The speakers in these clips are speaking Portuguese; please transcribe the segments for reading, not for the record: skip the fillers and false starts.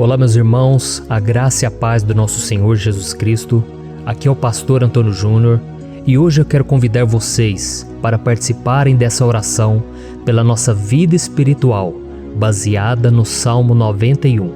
Olá, meus irmãos, a graça e a paz do nosso Senhor Jesus Cristo. Aqui é o pastor Antônio Júnior e hoje eu quero convidar vocês para participarem dessa oração pela nossa vida espiritual, baseada no Salmo 91.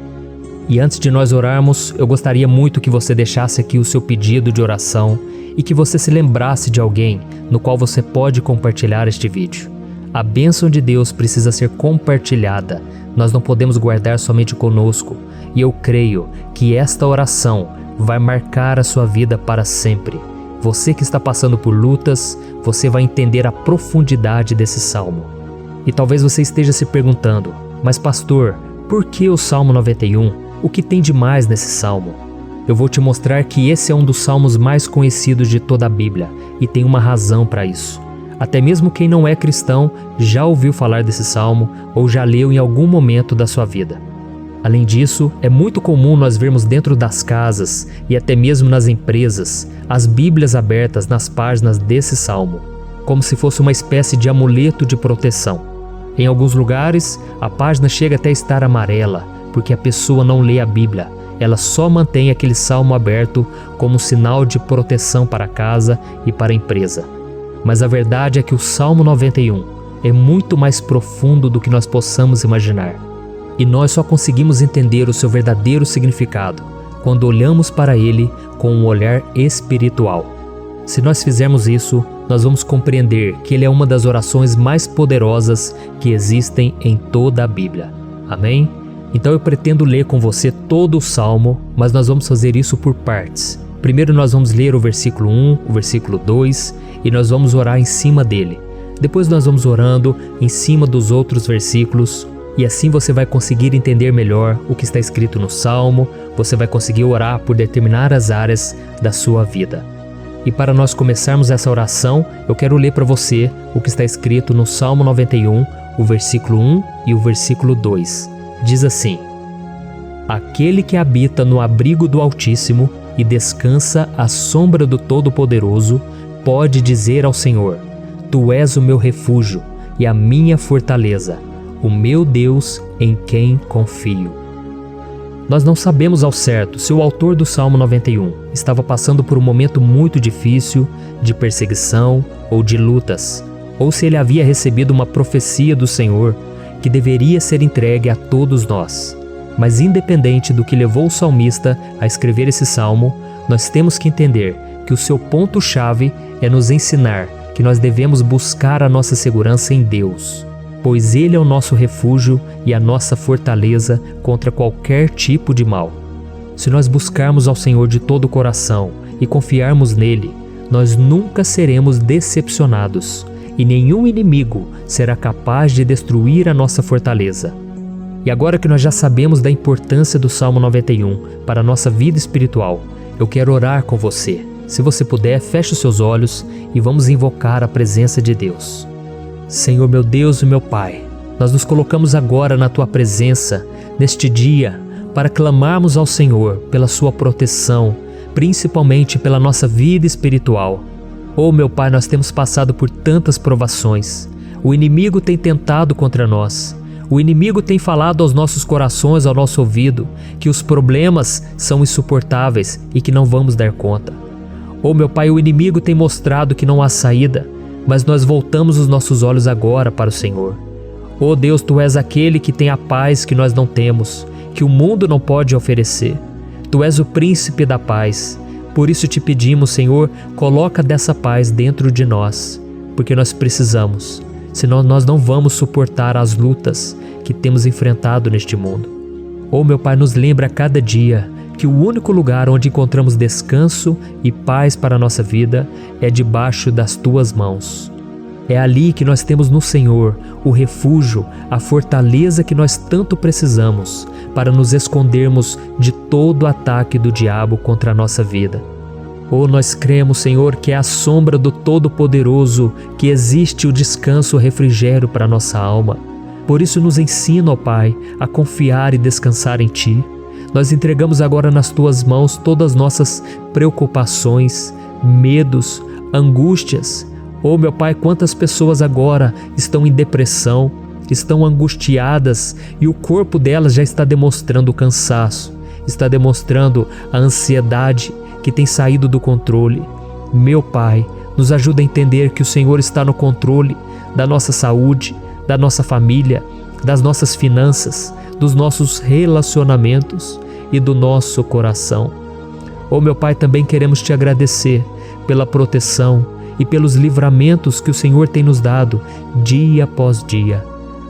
E antes de nós orarmos, eu gostaria muito que você deixasse aqui o seu pedido de oração e que você se lembrasse de alguém no qual você pode compartilhar este vídeo. A bênção de Deus precisa ser compartilhada, nós não podemos guardar somente conosco, e eu creio que esta oração vai marcar a sua vida para sempre. Você que está passando por lutas, você vai entender a profundidade desse salmo. E talvez você esteja se perguntando, mas pastor, por que o Salmo 91? O que tem de mais nesse salmo? Eu vou te mostrar que esse é um dos salmos mais conhecidos de toda a Bíblia, e tem uma razão para isso. Até mesmo quem não é cristão já ouviu falar desse salmo ou já leu em algum momento da sua vida. Além disso, é muito comum nós vermos dentro das casas e até mesmo nas empresas as Bíblias abertas nas páginas desse salmo, como se fosse uma espécie de amuleto de proteção. Em alguns lugares, a página chega até a estar amarela, porque a pessoa não lê a Bíblia, ela só mantém aquele salmo aberto como um sinal de proteção para a casa e para a empresa. Mas a verdade é que o Salmo 91 é muito mais profundo do que nós possamos imaginar. E nós só conseguimos entender o seu verdadeiro significado quando olhamos para ele com um olhar espiritual. Se nós fizermos isso, nós vamos compreender que ele é uma das orações mais poderosas que existem em toda a Bíblia. Amém? Então eu pretendo ler com você todo o Salmo, mas nós vamos fazer isso por partes. Primeiro nós vamos ler o versículo 1, o versículo 2 e nós vamos orar em cima dele. Depois nós vamos orando em cima dos outros versículos e assim você vai conseguir entender melhor o que está escrito no Salmo, você vai conseguir orar por determinadas áreas da sua vida. E para nós começarmos essa oração, eu quero ler para você o que está escrito no Salmo 91, o versículo 1 e o versículo 2. Diz assim: Aquele que habita no abrigo do Altíssimo e descansa à sombra do Todo-Poderoso, pode dizer ao Senhor: Tu és o meu refúgio e a minha fortaleza, o meu Deus em quem confio. Nós não sabemos ao certo se o autor do Salmo 91 estava passando por um momento muito difícil, de perseguição ou de lutas, ou se ele havia recebido uma profecia do Senhor que deveria ser entregue a todos nós. Mas independente do que levou o salmista a escrever esse salmo, nós temos que entender que o seu ponto-chave é nos ensinar que nós devemos buscar a nossa segurança em Deus, pois Ele é o nosso refúgio e a nossa fortaleza contra qualquer tipo de mal. Se nós buscarmos ao Senhor de todo o coração e confiarmos nele, nós nunca seremos decepcionados e nenhum inimigo será capaz de destruir a nossa fortaleza. E agora que nós já sabemos da importância do Salmo 91 para a nossa vida espiritual, eu quero orar com você. Se você puder, feche os seus olhos e vamos invocar a presença de Deus. Senhor meu Deus e meu Pai, nós nos colocamos agora na Tua presença, neste dia, para clamarmos ao Senhor pela Sua proteção, principalmente pela nossa vida espiritual. Oh meu Pai, nós temos passado por tantas provações. O inimigo tem tentado contra nós. O inimigo tem falado aos nossos corações, ao nosso ouvido, que os problemas são insuportáveis e que não vamos dar conta. Oh meu Pai, o inimigo tem mostrado que não há saída, mas nós voltamos os nossos olhos agora para o Senhor. Oh Deus, Tu és aquele que tem a paz que nós não temos, que o mundo não pode oferecer. Tu és o príncipe da paz. Por isso te pedimos, Senhor, coloca dessa paz dentro de nós, porque nós precisamos. Senão nós não vamos suportar as lutas que temos enfrentado neste mundo. Oh meu Pai, nos lembra a cada dia que o único lugar onde encontramos descanso e paz para a nossa vida é debaixo das Tuas mãos. É ali que nós temos no Senhor o refúgio, a fortaleza que nós tanto precisamos para nos escondermos de todo ataque do diabo contra a nossa vida. Oh, nós cremos, Senhor, que é à sombra do Todo-Poderoso que existe o descanso, o refrigério para a nossa alma. Por isso nos ensina, ó Pai, a confiar e descansar em Ti. Nós entregamos agora nas Tuas mãos todas as nossas preocupações, medos, angústias. Oh, meu Pai, quantas pessoas agora estão em depressão, estão angustiadas e o corpo delas já está demonstrando cansaço, está demonstrando a ansiedade que tem saído do controle. Meu Pai, nos ajuda a entender que o Senhor está no controle da nossa saúde, da nossa família, das nossas finanças, dos nossos relacionamentos e do nosso coração. Oh, meu Pai, também queremos Te agradecer pela proteção e pelos livramentos que o Senhor tem nos dado dia após dia.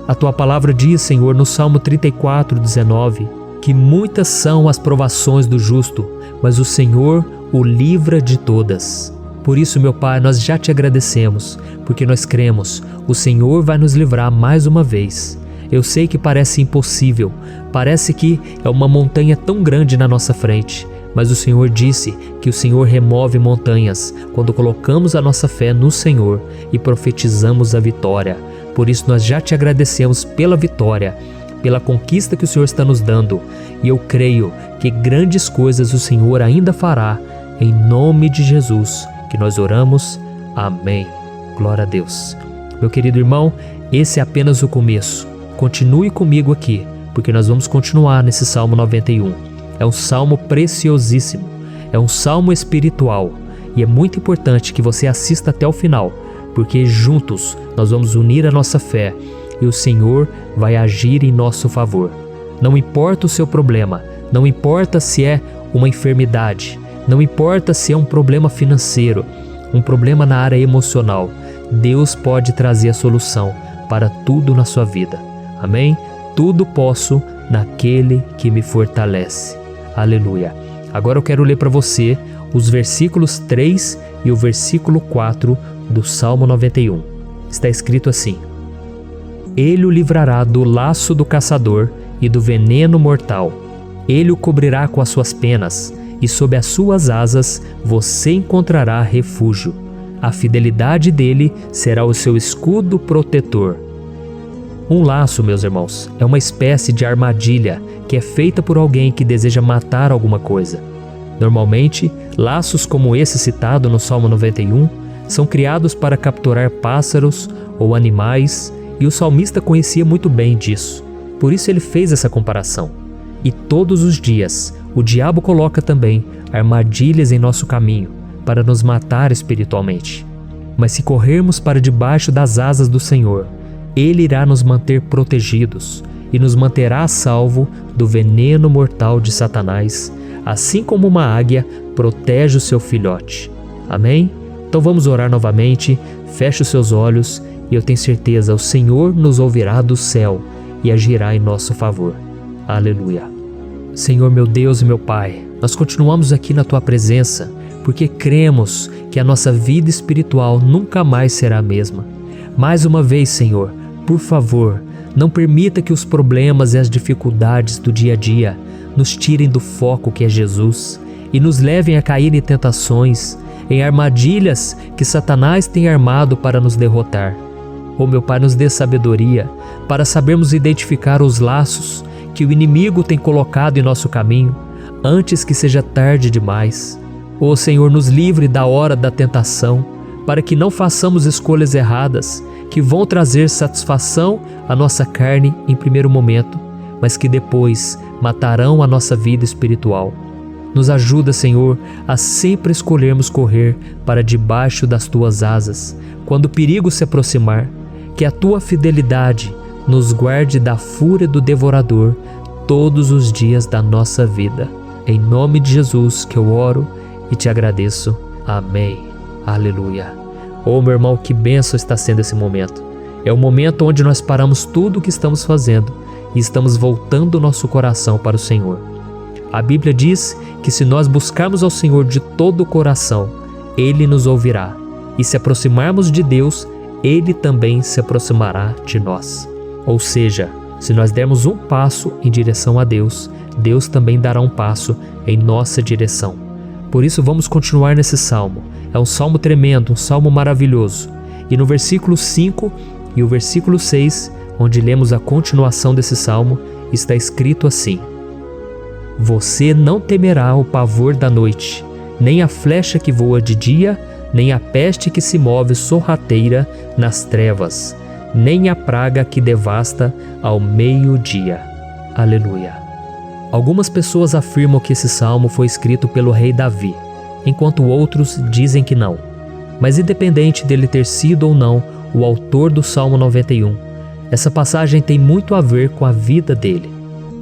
A Tua palavra diz, Senhor, no Salmo 34:19, que muitas são as provações do justo, mas o Senhor o livra de todas. Por isso, meu Pai, nós já Te agradecemos, porque nós cremos, o Senhor vai nos livrar mais uma vez. Eu sei que parece impossível, parece que é uma montanha tão grande na nossa frente, mas o Senhor disse que o Senhor remove montanhas quando colocamos a nossa fé no Senhor e profetizamos a vitória. Por isso nós já Te agradecemos pela vitória, pela conquista que o Senhor está nos dando, e eu creio que grandes coisas o Senhor ainda fará, em nome de Jesus, que nós oramos. Amém. Glória a Deus. Meu querido irmão, esse é apenas o começo. Continue comigo aqui, porque nós vamos continuar nesse Salmo 91. É um salmo preciosíssimo, é um salmo espiritual, e é muito importante que você assista até o final, porque juntos nós vamos unir a nossa fé e o Senhor vai agir em nosso favor. Não importa o seu problema, não importa se é uma enfermidade, não importa se é um problema financeiro, um problema na área emocional, Deus pode trazer a solução para tudo na sua vida. Amém? Tudo posso naquele que me fortalece. Aleluia. Agora eu quero ler para você os versículos 3 e o versículo 4 do Salmo 91. Está escrito assim: Ele o livrará do laço do caçador e do veneno mortal. Ele o cobrirá com as suas penas, e sob as suas asas você encontrará refúgio. A fidelidade dele será o seu escudo protetor. Um laço, meus irmãos, é uma espécie de armadilha que é feita por alguém que deseja matar alguma coisa. Normalmente, laços como esse citado no Salmo 91 são criados para capturar pássaros ou animais, e o salmista conhecia muito bem disso. Por isso ele fez essa comparação. E todos os dias, o diabo coloca também armadilhas em nosso caminho para nos matar espiritualmente. Mas se corrermos para debaixo das asas do Senhor, Ele irá nos manter protegidos e nos manterá a salvo do veneno mortal de Satanás, assim como uma águia protege o seu filhote. Amém? Então vamos orar novamente, feche os seus olhos e eu tenho certeza, o Senhor nos ouvirá do céu e agirá em nosso favor. Aleluia. Senhor, meu Deus e meu Pai, nós continuamos aqui na Tua presença porque cremos que a nossa vida espiritual nunca mais será a mesma. Mais uma vez, Senhor, por favor, não permita que os problemas e as dificuldades do dia a dia nos tirem do foco que é Jesus e nos levem a cair em tentações, em armadilhas que Satanás tem armado para nos derrotar. Oh, meu Pai, nos dê sabedoria para sabermos identificar os laços que o inimigo tem colocado em nosso caminho antes que seja tarde demais. Oh, Senhor, nos livre da hora da tentação, para que não façamos escolhas erradas que vão trazer satisfação à nossa carne em primeiro momento, mas que depois matarão a nossa vida espiritual. Nos ajuda, Senhor, a sempre escolhermos correr para debaixo das Tuas asas, quando o perigo se aproximar. Que a Tua fidelidade nos guarde da fúria do devorador todos os dias da nossa vida. Em nome de Jesus que eu oro e Te agradeço. Amém. Aleluia. Oh, meu irmão, que bênção está sendo esse momento. É o momento onde nós paramos tudo o que estamos fazendo e estamos voltando o nosso coração para o Senhor. A Bíblia diz que se nós buscarmos ao Senhor de todo o coração, Ele nos ouvirá. E se aproximarmos de Deus, Ele também se aproximará de nós. Ou seja, se nós dermos um passo em direção a Deus, Deus também dará um passo em nossa direção. Por isso vamos continuar nesse salmo. É um salmo tremendo, um salmo maravilhoso. E no versículo 5 e o versículo 6, onde lemos a continuação desse salmo, está escrito assim: Você não temerá o pavor da noite, nem a flecha que voa de dia, nem a peste que se move sorrateira nas trevas. nem a praga que devasta ao meio-dia. Aleluia. Algumas pessoas afirmam que esse salmo foi escrito pelo rei Davi, enquanto outros dizem que não. Mas independente dele ter sido ou não o autor do Salmo 91, essa passagem tem muito a ver com a vida dele.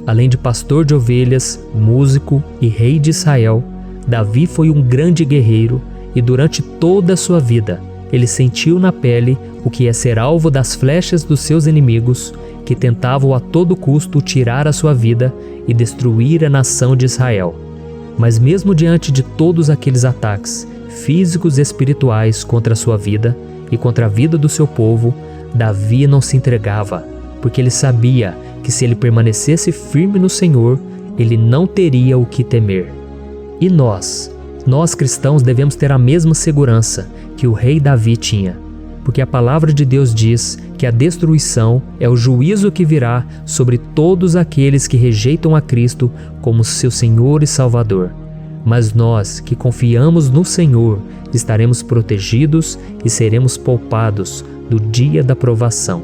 Além de pastor de ovelhas, músico e rei de Israel, Davi foi um grande guerreiro e durante toda a sua vida ele sentiu na pele o que é ser alvo das flechas dos seus inimigos que tentavam a todo custo tirar a sua vida e destruir a nação de Israel. Mas mesmo diante de todos aqueles ataques físicos e espirituais contra a sua vida e contra a vida do seu povo, Davi não se entregava, porque ele sabia que se ele permanecesse firme no Senhor, ele não teria o que temer. E nós cristãos devemos ter a mesma segurança que o rei Davi tinha, porque a palavra de Deus diz que a destruição é o juízo que virá sobre todos aqueles que rejeitam a Cristo como seu Senhor e Salvador. Mas nós que confiamos no Senhor estaremos protegidos e seremos poupados do dia da provação.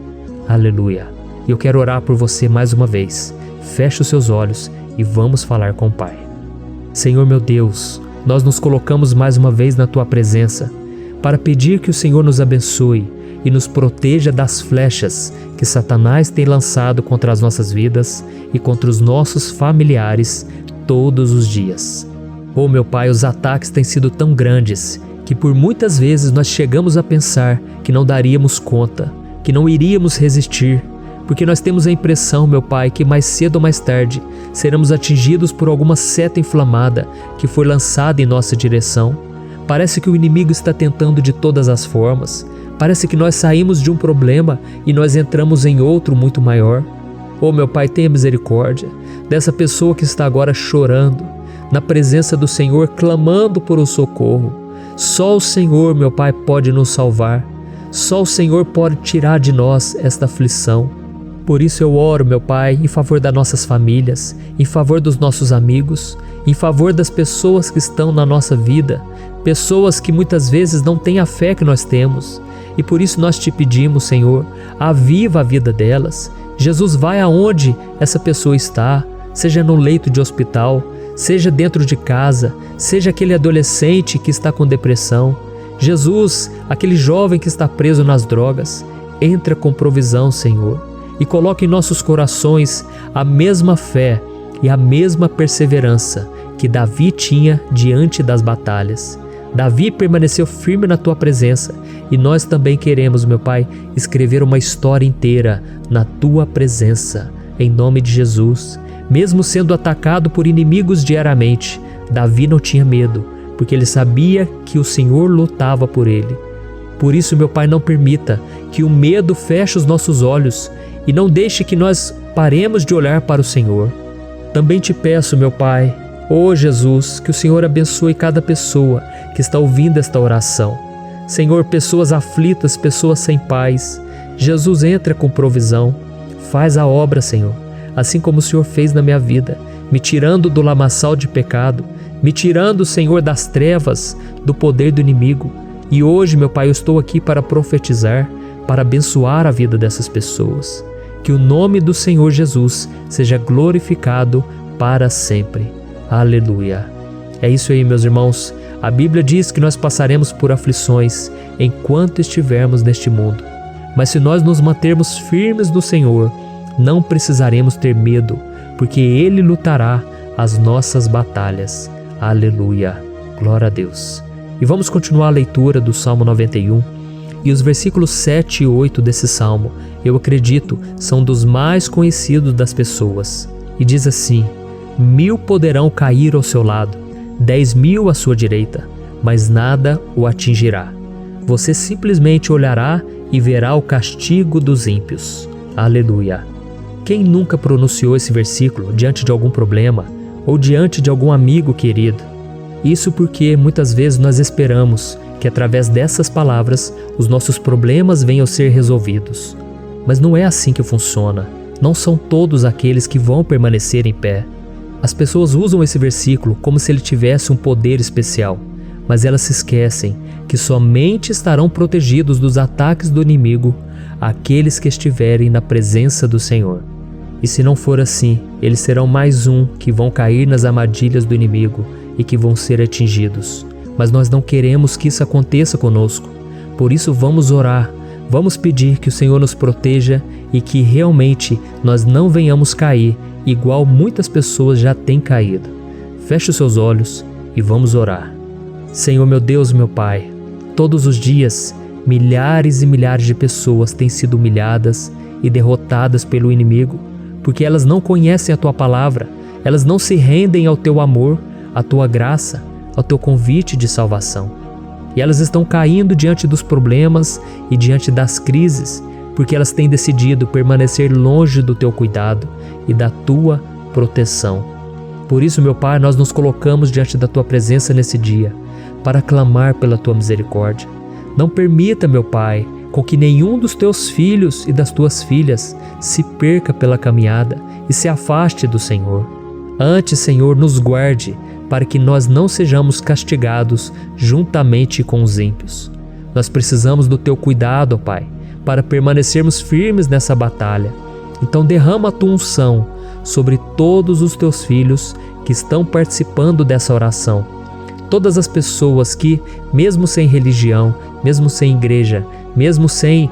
Aleluia! E eu quero orar por você mais uma vez. Feche os seus olhos e vamos falar com o Pai. Senhor meu Deus, nós nos colocamos mais uma vez na Tua presença para pedir que o Senhor nos abençoe e nos proteja das flechas que Satanás tem lançado contra as nossas vidas e contra os nossos familiares todos os dias. Oh meu Pai, os ataques têm sido tão grandes que por muitas vezes nós chegamos a pensar que não daríamos conta, que não iríamos resistir, porque nós temos a impressão, meu Pai, que mais cedo ou mais tarde seremos atingidos por alguma seta inflamada que foi lançada em nossa direção. Parece que o inimigo está tentando de todas as formas. Parece que nós saímos de um problema e nós entramos em outro muito maior. Oh meu Pai, tenha misericórdia dessa pessoa que está agora chorando, na presença do Senhor, clamando por um socorro. Só o Senhor, meu Pai, pode nos salvar. Só o Senhor pode tirar de nós esta aflição. Por isso eu oro, meu Pai, em favor das nossas famílias, em favor dos nossos amigos, em favor das pessoas que estão na nossa vida, pessoas que muitas vezes não têm a fé que nós temos. E por isso nós te pedimos, Senhor, aviva a vida delas. Jesus, vai aonde essa pessoa está, seja no leito de hospital, seja dentro de casa, seja aquele adolescente que está com depressão. Jesus, aquele jovem que está preso nas drogas, entra com provisão, Senhor, e coloque em nossos corações a mesma fé e a mesma perseverança que Davi tinha diante das batalhas. Davi permaneceu firme na Tua presença e nós também queremos, meu Pai, escrever uma história inteira na Tua presença, em nome de Jesus. Mesmo sendo atacado por inimigos diariamente, Davi não tinha medo, porque ele sabia que o Senhor lutava por ele. Por isso, meu Pai, não permita que o medo feche os nossos olhos e não deixe que nós paremos de olhar para o Senhor. Também te peço, meu Pai, ó Jesus, que o Senhor abençoe cada pessoa que está ouvindo esta oração. Senhor, pessoas aflitas, pessoas sem paz. Jesus, entra com provisão. Faz a obra, Senhor, assim como o Senhor fez na minha vida, me tirando do lamaçal de pecado, me tirando, Senhor, das trevas, do poder do inimigo. E hoje, meu Pai, eu estou aqui para profetizar, para abençoar a vida dessas pessoas. Que o nome do Senhor Jesus seja glorificado para sempre. Aleluia. É isso aí, meus irmãos. A Bíblia diz que nós passaremos por aflições enquanto estivermos neste mundo. Mas se nós nos mantermos firmes no Senhor, não precisaremos ter medo, porque Ele lutará as nossas batalhas. Aleluia. Glória a Deus. E vamos continuar a leitura do Salmo 91. E os versículos 7 e 8 desse salmo, eu acredito, são dos mais conhecidos das pessoas. E diz assim: 1000 poderão cair ao seu lado, 10.000 à sua direita, mas nada o atingirá. Você simplesmente olhará e verá o castigo dos ímpios. Aleluia. Quem nunca pronunciou esse versículo diante de algum problema ou diante de algum amigo querido? Isso porque muitas vezes nós esperamos que através dessas palavras os nossos problemas venham a ser resolvidos. Mas não é assim que funciona. Não são todos aqueles que vão permanecer em pé. As pessoas usam esse versículo como se ele tivesse um poder especial, mas elas se esquecem que somente estarão protegidos dos ataques do inimigo aqueles que estiverem na presença do Senhor. E se não for assim, eles serão mais um que vão cair nas armadilhas do inimigo e que vão ser atingidos. Mas nós não queremos que isso aconteça conosco. Por isso vamos orar, vamos pedir que o Senhor nos proteja e que realmente nós não venhamos cair igual muitas pessoas já têm caído. Feche os seus olhos e vamos orar. Senhor meu Deus, meu Pai, todos os dias milhares e milhares de pessoas têm sido humilhadas e derrotadas pelo inimigo, porque elas não conhecem a Tua palavra, elas não se rendem ao Teu amor, à Tua graça, ao Teu convite de salvação. E elas estão caindo diante dos problemas e diante das crises, porque elas têm decidido permanecer longe do Teu cuidado e da Tua proteção. Por isso, meu Pai, nós nos colocamos diante da Tua presença nesse dia, para clamar pela Tua misericórdia. Não permita, meu Pai, com que nenhum dos Teus filhos e das Tuas filhas se perca pela caminhada e se afaste do Senhor. Antes, Senhor, nos guarde, para que nós não sejamos castigados juntamente com os ímpios. Nós precisamos do Teu cuidado, ó Pai, para permanecermos firmes nessa batalha. Então derrama a Tua unção sobre todos os Teus filhos que estão participando dessa oração. Todas as pessoas que, mesmo sem religião, mesmo sem igreja, mesmo sem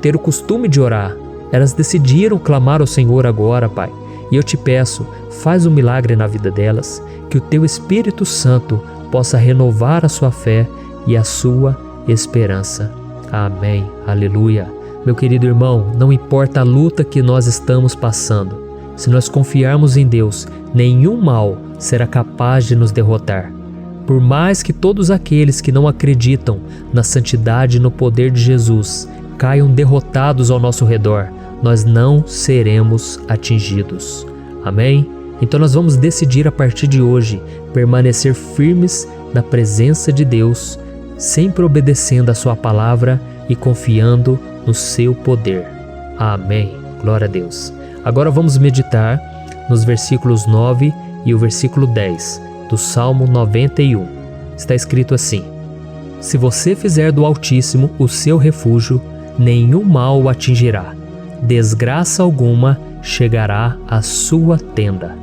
ter o costume de orar, elas decidiram clamar ao Senhor agora, Pai. E eu te peço, faz um milagre na vida delas, que o Teu Espírito Santo possa renovar a sua fé e a sua esperança. Amém. Aleluia. Meu querido irmão, não importa a luta que nós estamos passando, se nós confiarmos em Deus, nenhum mal será capaz de nos derrotar. Por mais que todos aqueles que não acreditam na santidade e no poder de Jesus caiam derrotados ao nosso redor, nós não seremos atingidos. Amém? Então nós vamos decidir a partir de hoje permanecer firmes na presença de Deus, sempre obedecendo a Sua palavra e confiando no Seu poder. Amém. Glória a Deus. Agora vamos meditar nos versículos 9 e o versículo 10 do Salmo 91. Está escrito assim: Se você fizer do Altíssimo o seu refúgio, nenhum mal o atingirá, desgraça alguma chegará à sua tenda.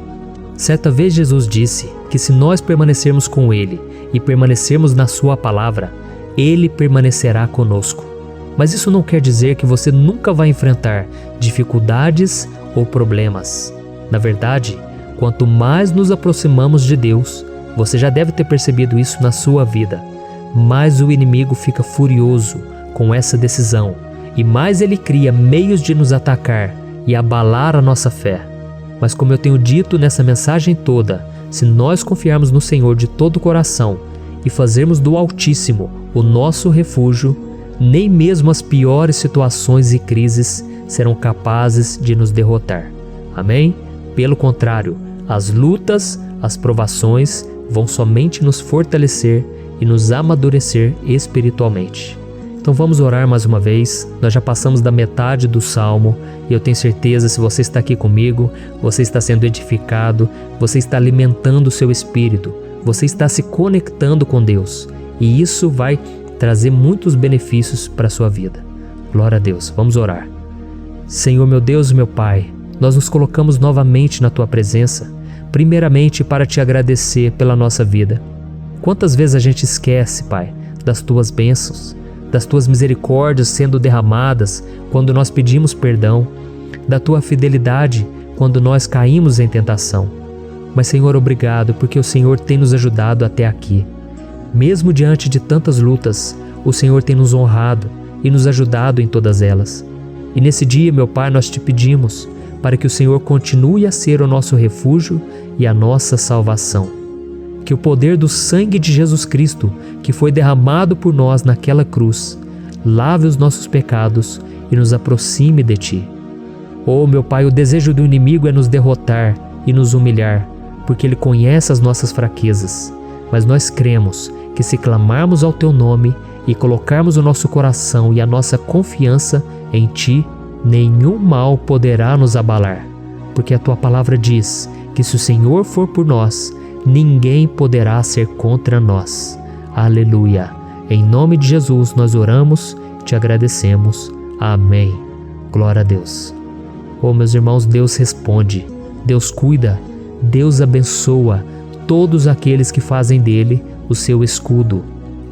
Certa vez Jesus disse que se nós permanecermos com Ele e permanecermos na Sua palavra, Ele permanecerá conosco. Mas isso não quer dizer que você nunca vai enfrentar dificuldades ou problemas. Na verdade, quanto mais nos aproximamos de Deus, você já deve ter percebido isso na sua vida, mais o inimigo fica furioso com essa decisão e mais ele cria meios de nos atacar e abalar a nossa fé. Mas como eu tenho dito nessa mensagem toda, se nós confiarmos no Senhor de todo o coração e fazermos do Altíssimo o nosso refúgio, nem mesmo as piores situações e crises serão capazes de nos derrotar. Amém? Pelo contrário, as lutas, as provações vão somente nos fortalecer e nos amadurecer espiritualmente. Então vamos orar mais uma vez. Nós já passamos da metade do Salmo e eu tenho certeza, se você está aqui comigo, você está sendo edificado, você está alimentando o seu espírito, você está se conectando com Deus e isso vai trazer muitos benefícios para a sua vida. Glória a Deus. Vamos orar. Senhor meu Deus e meu Pai, nós nos colocamos novamente na Tua presença, primeiramente para Te agradecer pela nossa vida. Quantas vezes a gente esquece, Pai, das Tuas bênçãos, das Tuas misericórdias sendo derramadas quando nós pedimos perdão, da Tua fidelidade quando nós caímos em tentação. Mas, Senhor, obrigado, porque o Senhor tem nos ajudado até aqui. Mesmo diante de tantas lutas, o Senhor tem nos honrado e nos ajudado em todas elas. E nesse dia, meu Pai, nós Te pedimos para que o Senhor continue a ser o nosso refúgio e a nossa salvação. Que o poder do sangue de Jesus Cristo, que foi derramado por nós naquela cruz, lave os nossos pecados e nos aproxime de Ti. Oh, meu Pai, o desejo do inimigo é nos derrotar e nos humilhar, porque ele conhece as nossas fraquezas. Mas nós cremos que se clamarmos ao Teu nome e colocarmos o nosso coração e a nossa confiança em Ti, nenhum mal poderá nos abalar, porque a Tua palavra diz que se o Senhor for por nós, ninguém poderá ser contra nós. Aleluia! Em nome de Jesus nós oramos, Te agradecemos. Amém. Glória a Deus. Oh, meus irmãos, Deus responde, Deus cuida, Deus abençoa todos aqueles que fazem dele o seu escudo.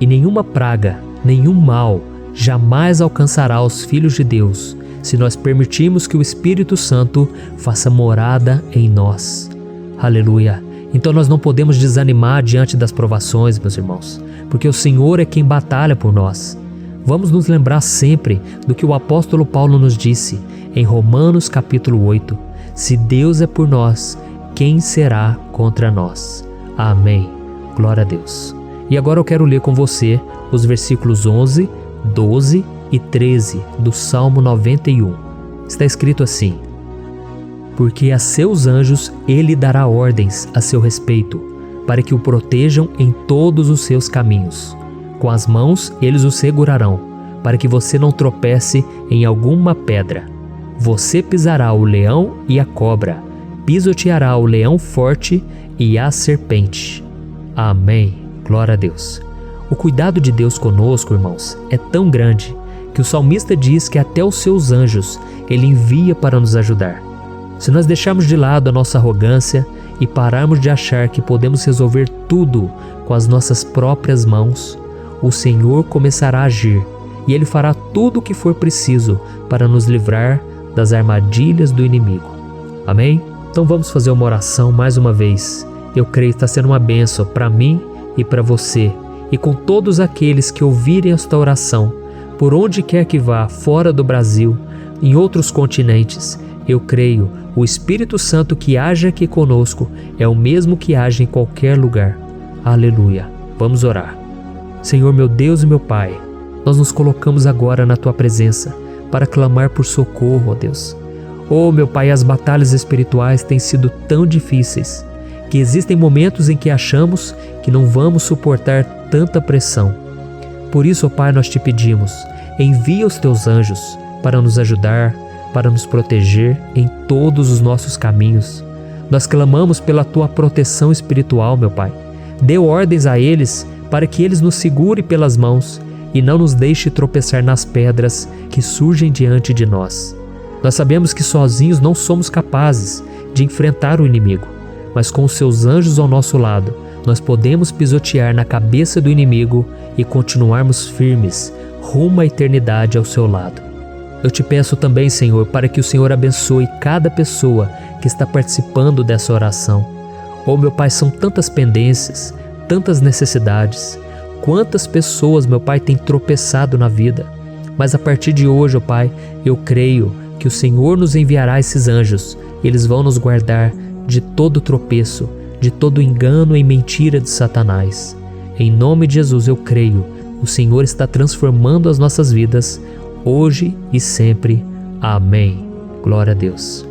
E nenhuma praga, nenhum mal jamais alcançará os filhos de Deus, se nós permitirmos que o Espírito Santo faça morada em nós. Aleluia! Então nós não podemos desanimar diante das provações, meus irmãos, porque o Senhor é quem batalha por nós. Vamos nos lembrar sempre do que o apóstolo Paulo nos disse em Romanos capítulo 8. Se Deus é por nós, quem será contra nós? Amém. Glória a Deus. E agora eu quero ler com você os versículos 11, 12 e 13 do Salmo 91. Está escrito assim: porque a seus anjos ele dará ordens a seu respeito, para que o protejam em todos os seus caminhos. Com as mãos eles o segurarão, para que você não tropece em alguma pedra. Você pisará o leão e a cobra, pisoteará o leão forte e a serpente. Amém. Glória a Deus. O cuidado de Deus conosco, irmãos, é tão grande que o salmista diz que até os seus anjos ele envia para nos ajudar. Se nós deixarmos de lado a nossa arrogância e pararmos de achar que podemos resolver tudo com as nossas próprias mãos, o Senhor começará a agir e Ele fará tudo o que for preciso para nos livrar das armadilhas do inimigo. Amém? Então vamos fazer uma oração mais uma vez. Eu creio que está sendo uma bênção para mim e para você, e com todos aqueles que ouvirem esta oração, por onde quer que vá, fora do Brasil, em outros continentes. Eu creio, o Espírito Santo que age aqui conosco é o mesmo que age em qualquer lugar. Aleluia. Vamos orar. Senhor, meu Deus e meu Pai, nós nos colocamos agora na Tua presença para clamar por socorro, ó Deus. Oh, meu Pai, as batalhas espirituais têm sido tão difíceis que existem momentos em que achamos que não vamos suportar tanta pressão. Por isso, ó Pai, nós te pedimos, envia os Teus anjos para nos ajudar, para nos proteger em todos os nossos caminhos. Nós clamamos pela Tua proteção espiritual, meu Pai. Dê ordens a eles para que eles nos segurem pelas mãos e não nos deixe tropeçar nas pedras que surgem diante de nós. Nós sabemos que sozinhos não somos capazes de enfrentar o inimigo, mas com os Seus anjos ao nosso lado, nós podemos pisotear na cabeça do inimigo e continuarmos firmes rumo à eternidade ao Seu lado. Eu te peço também, Senhor, para que o Senhor abençoe cada pessoa que está participando dessa oração. Oh, meu Pai, são tantas pendências, tantas necessidades. Quantas pessoas, meu Pai, têm tropeçado na vida. Mas a partir de hoje, ó Pai, eu creio que o Senhor nos enviará esses anjos. Eles vão nos guardar de todo tropeço, de todo engano e mentira de Satanás. Em nome de Jesus eu creio, o Senhor está transformando as nossas vidas, hoje e sempre. Amém. Glória a Deus.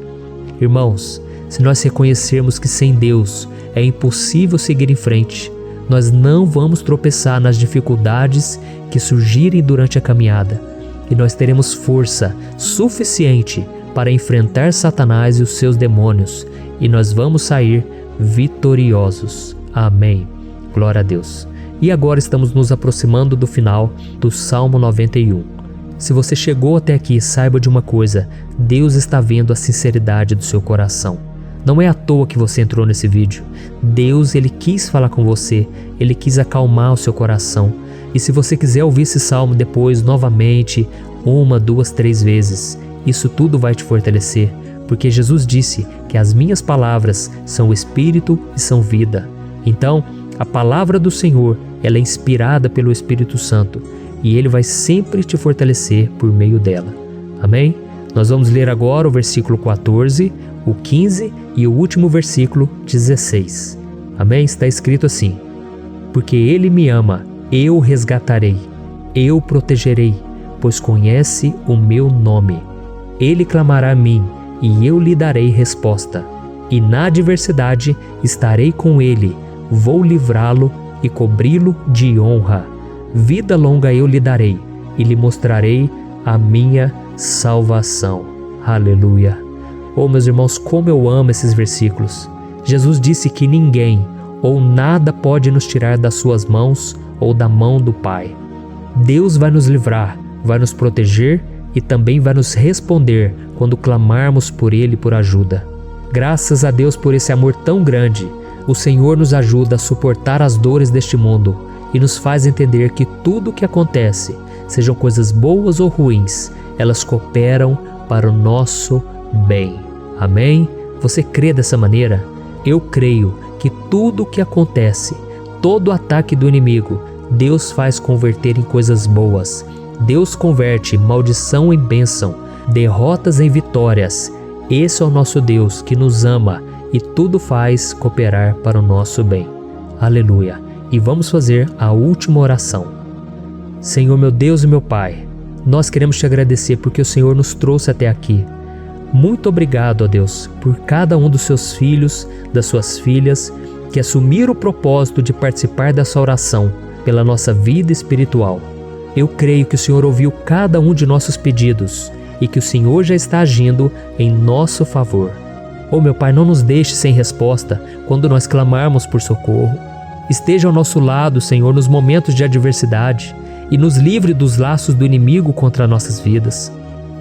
Irmãos, se nós reconhecermos que sem Deus é impossível seguir em frente, nós não vamos tropeçar nas dificuldades que surgirem durante a caminhada, e nós teremos força suficiente para enfrentar Satanás e os seus demônios, e nós vamos sair vitoriosos. Amém. Glória a Deus. E agora estamos nos aproximando do final do Salmo 91. Se você chegou até aqui, saiba de uma coisa: Deus está vendo a sinceridade do seu coração. Não é à toa que você entrou nesse vídeo. Deus, Ele quis falar com você, Ele quis acalmar o seu coração. E se você quiser ouvir esse salmo depois, novamente, 1, 2, 3 vezes, isso tudo vai te fortalecer, porque Jesus disse que as minhas palavras são espírito e são vida. Então, a palavra do Senhor, ela é inspirada pelo Espírito Santo, e Ele vai sempre te fortalecer por meio dela. Amém? Nós vamos ler agora o versículo 14, o 15 e o último versículo 16. Amém? Está escrito assim: porque Ele me ama, eu o resgatarei, eu o protegerei, pois conhece o meu nome. Ele clamará a mim, e eu lhe darei resposta. E na adversidade estarei com ele, vou livrá-lo e cobri-lo de honra. Vida longa eu lhe darei, e lhe mostrarei a minha salvação. Aleluia. Oh, meus irmãos, como eu amo esses versículos. Jesus disse que ninguém ou nada pode nos tirar das suas mãos ou da mão do Pai. Deus vai nos livrar, vai nos proteger e também vai nos responder quando clamarmos por Ele por ajuda. Graças a Deus por esse amor tão grande, o Senhor nos ajuda a suportar as dores deste mundo e nos faz entender que tudo o que acontece, sejam coisas boas ou ruins, elas cooperam para o nosso bem. Amém? Você crê dessa maneira? Eu creio que tudo o que acontece, todo ataque do inimigo, Deus faz converter em coisas boas. Deus converte maldição em bênção, derrotas em vitórias. Esse é o nosso Deus que nos ama e tudo faz cooperar para o nosso bem. Aleluia! E vamos fazer a última oração. Senhor meu Deus e meu Pai, nós queremos te agradecer porque o Senhor nos trouxe até aqui. Muito obrigado, ó Deus, por cada um dos seus filhos, das suas filhas, que assumiram o propósito de participar dessa oração pela nossa vida espiritual. Eu creio que o Senhor ouviu cada um de nossos pedidos e que o Senhor já está agindo em nosso favor. Oh meu Pai, não nos deixe sem resposta quando nós clamarmos por socorro. Esteja ao nosso lado, Senhor, nos momentos de adversidade e nos livre dos laços do inimigo contra nossas vidas.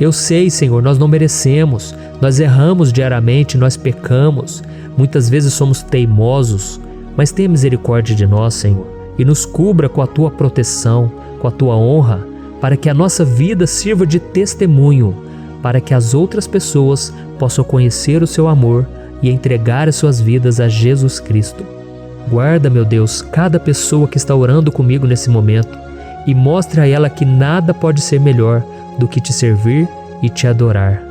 Eu sei, Senhor, nós não merecemos, nós erramos diariamente, nós pecamos, muitas vezes somos teimosos, mas tenha misericórdia de nós, Senhor, e nos cubra com a Tua proteção, com a Tua honra, para que a nossa vida sirva de testemunho, para que as outras pessoas possam conhecer o Seu amor e entregar as suas vidas a Jesus Cristo. Guarda, meu Deus, cada pessoa que está orando comigo nesse momento e mostre a ela que nada pode ser melhor do que te servir e te adorar.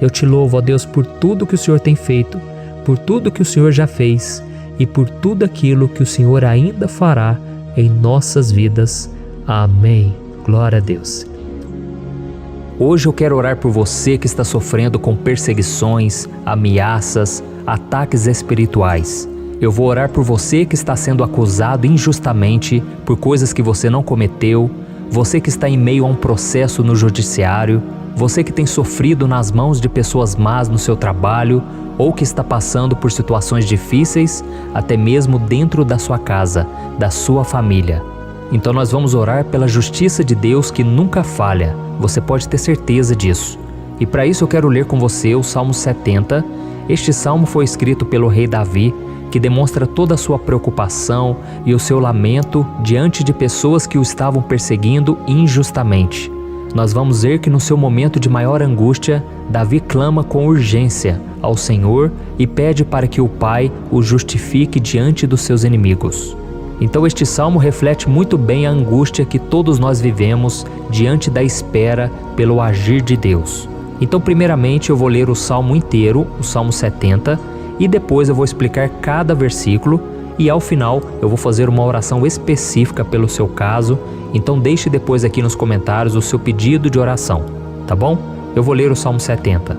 Eu te louvo, ó Deus, por tudo que o Senhor tem feito, por tudo que o Senhor já fez e por tudo aquilo que o Senhor ainda fará em nossas vidas. Amém. Glória a Deus. Hoje eu quero orar por você que está sofrendo com perseguições, ameaças, ataques espirituais. Eu vou orar por você que está sendo acusado injustamente por coisas que você não cometeu, você que está em meio a um processo no judiciário, você que tem sofrido nas mãos de pessoas más no seu trabalho ou que está passando por situações difíceis, até mesmo dentro da sua casa, da sua família. Então nós vamos orar pela justiça de Deus que nunca falha, você pode ter certeza disso. E para isso eu quero ler com você o Salmo 70. Este salmo foi escrito pelo rei Davi, que demonstra toda a sua preocupação e o seu lamento diante de pessoas que o estavam perseguindo injustamente. Nós vamos ver que no seu momento de maior angústia, Davi clama com urgência ao Senhor e pede para que o Pai o justifique diante dos seus inimigos. Então este salmo reflete muito bem a angústia que todos nós vivemos diante da espera pelo agir de Deus. Então primeiramente eu vou ler o salmo inteiro, o Salmo 70, e depois eu vou explicar cada versículo e ao final eu vou fazer uma oração específica pelo seu caso, então deixe depois aqui nos comentários o seu pedido de oração, tá bom? Eu vou ler o Salmo 70.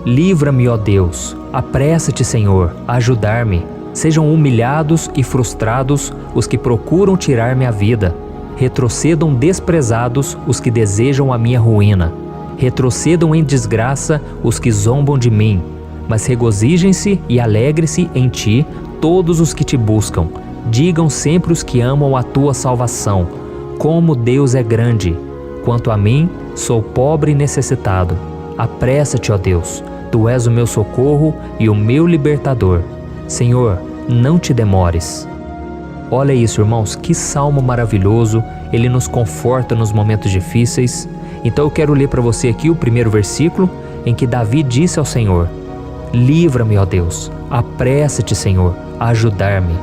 Livra-me, ó Deus, apressa-te, Senhor, a ajudar-me. Sejam humilhados e frustrados os que procuram tirar-me a vida. Retrocedam desprezados os que desejam a minha ruína. Retrocedam em desgraça os que zombam de mim. Mas regozijem-se e alegre-se em ti todos os que te buscam. Digam sempre os que amam a tua salvação, como Deus é grande. Quanto a mim, sou pobre e necessitado. Apressa-te, ó Deus, tu és o meu socorro e o meu libertador. Senhor, não te demores. Olha isso, irmãos, que salmo maravilhoso, ele nos conforta nos momentos difíceis. Então eu quero ler para você aqui o primeiro versículo, em que Davi disse ao Senhor: livra-me, ó Deus, apressa-te, Senhor, a ajudar-me.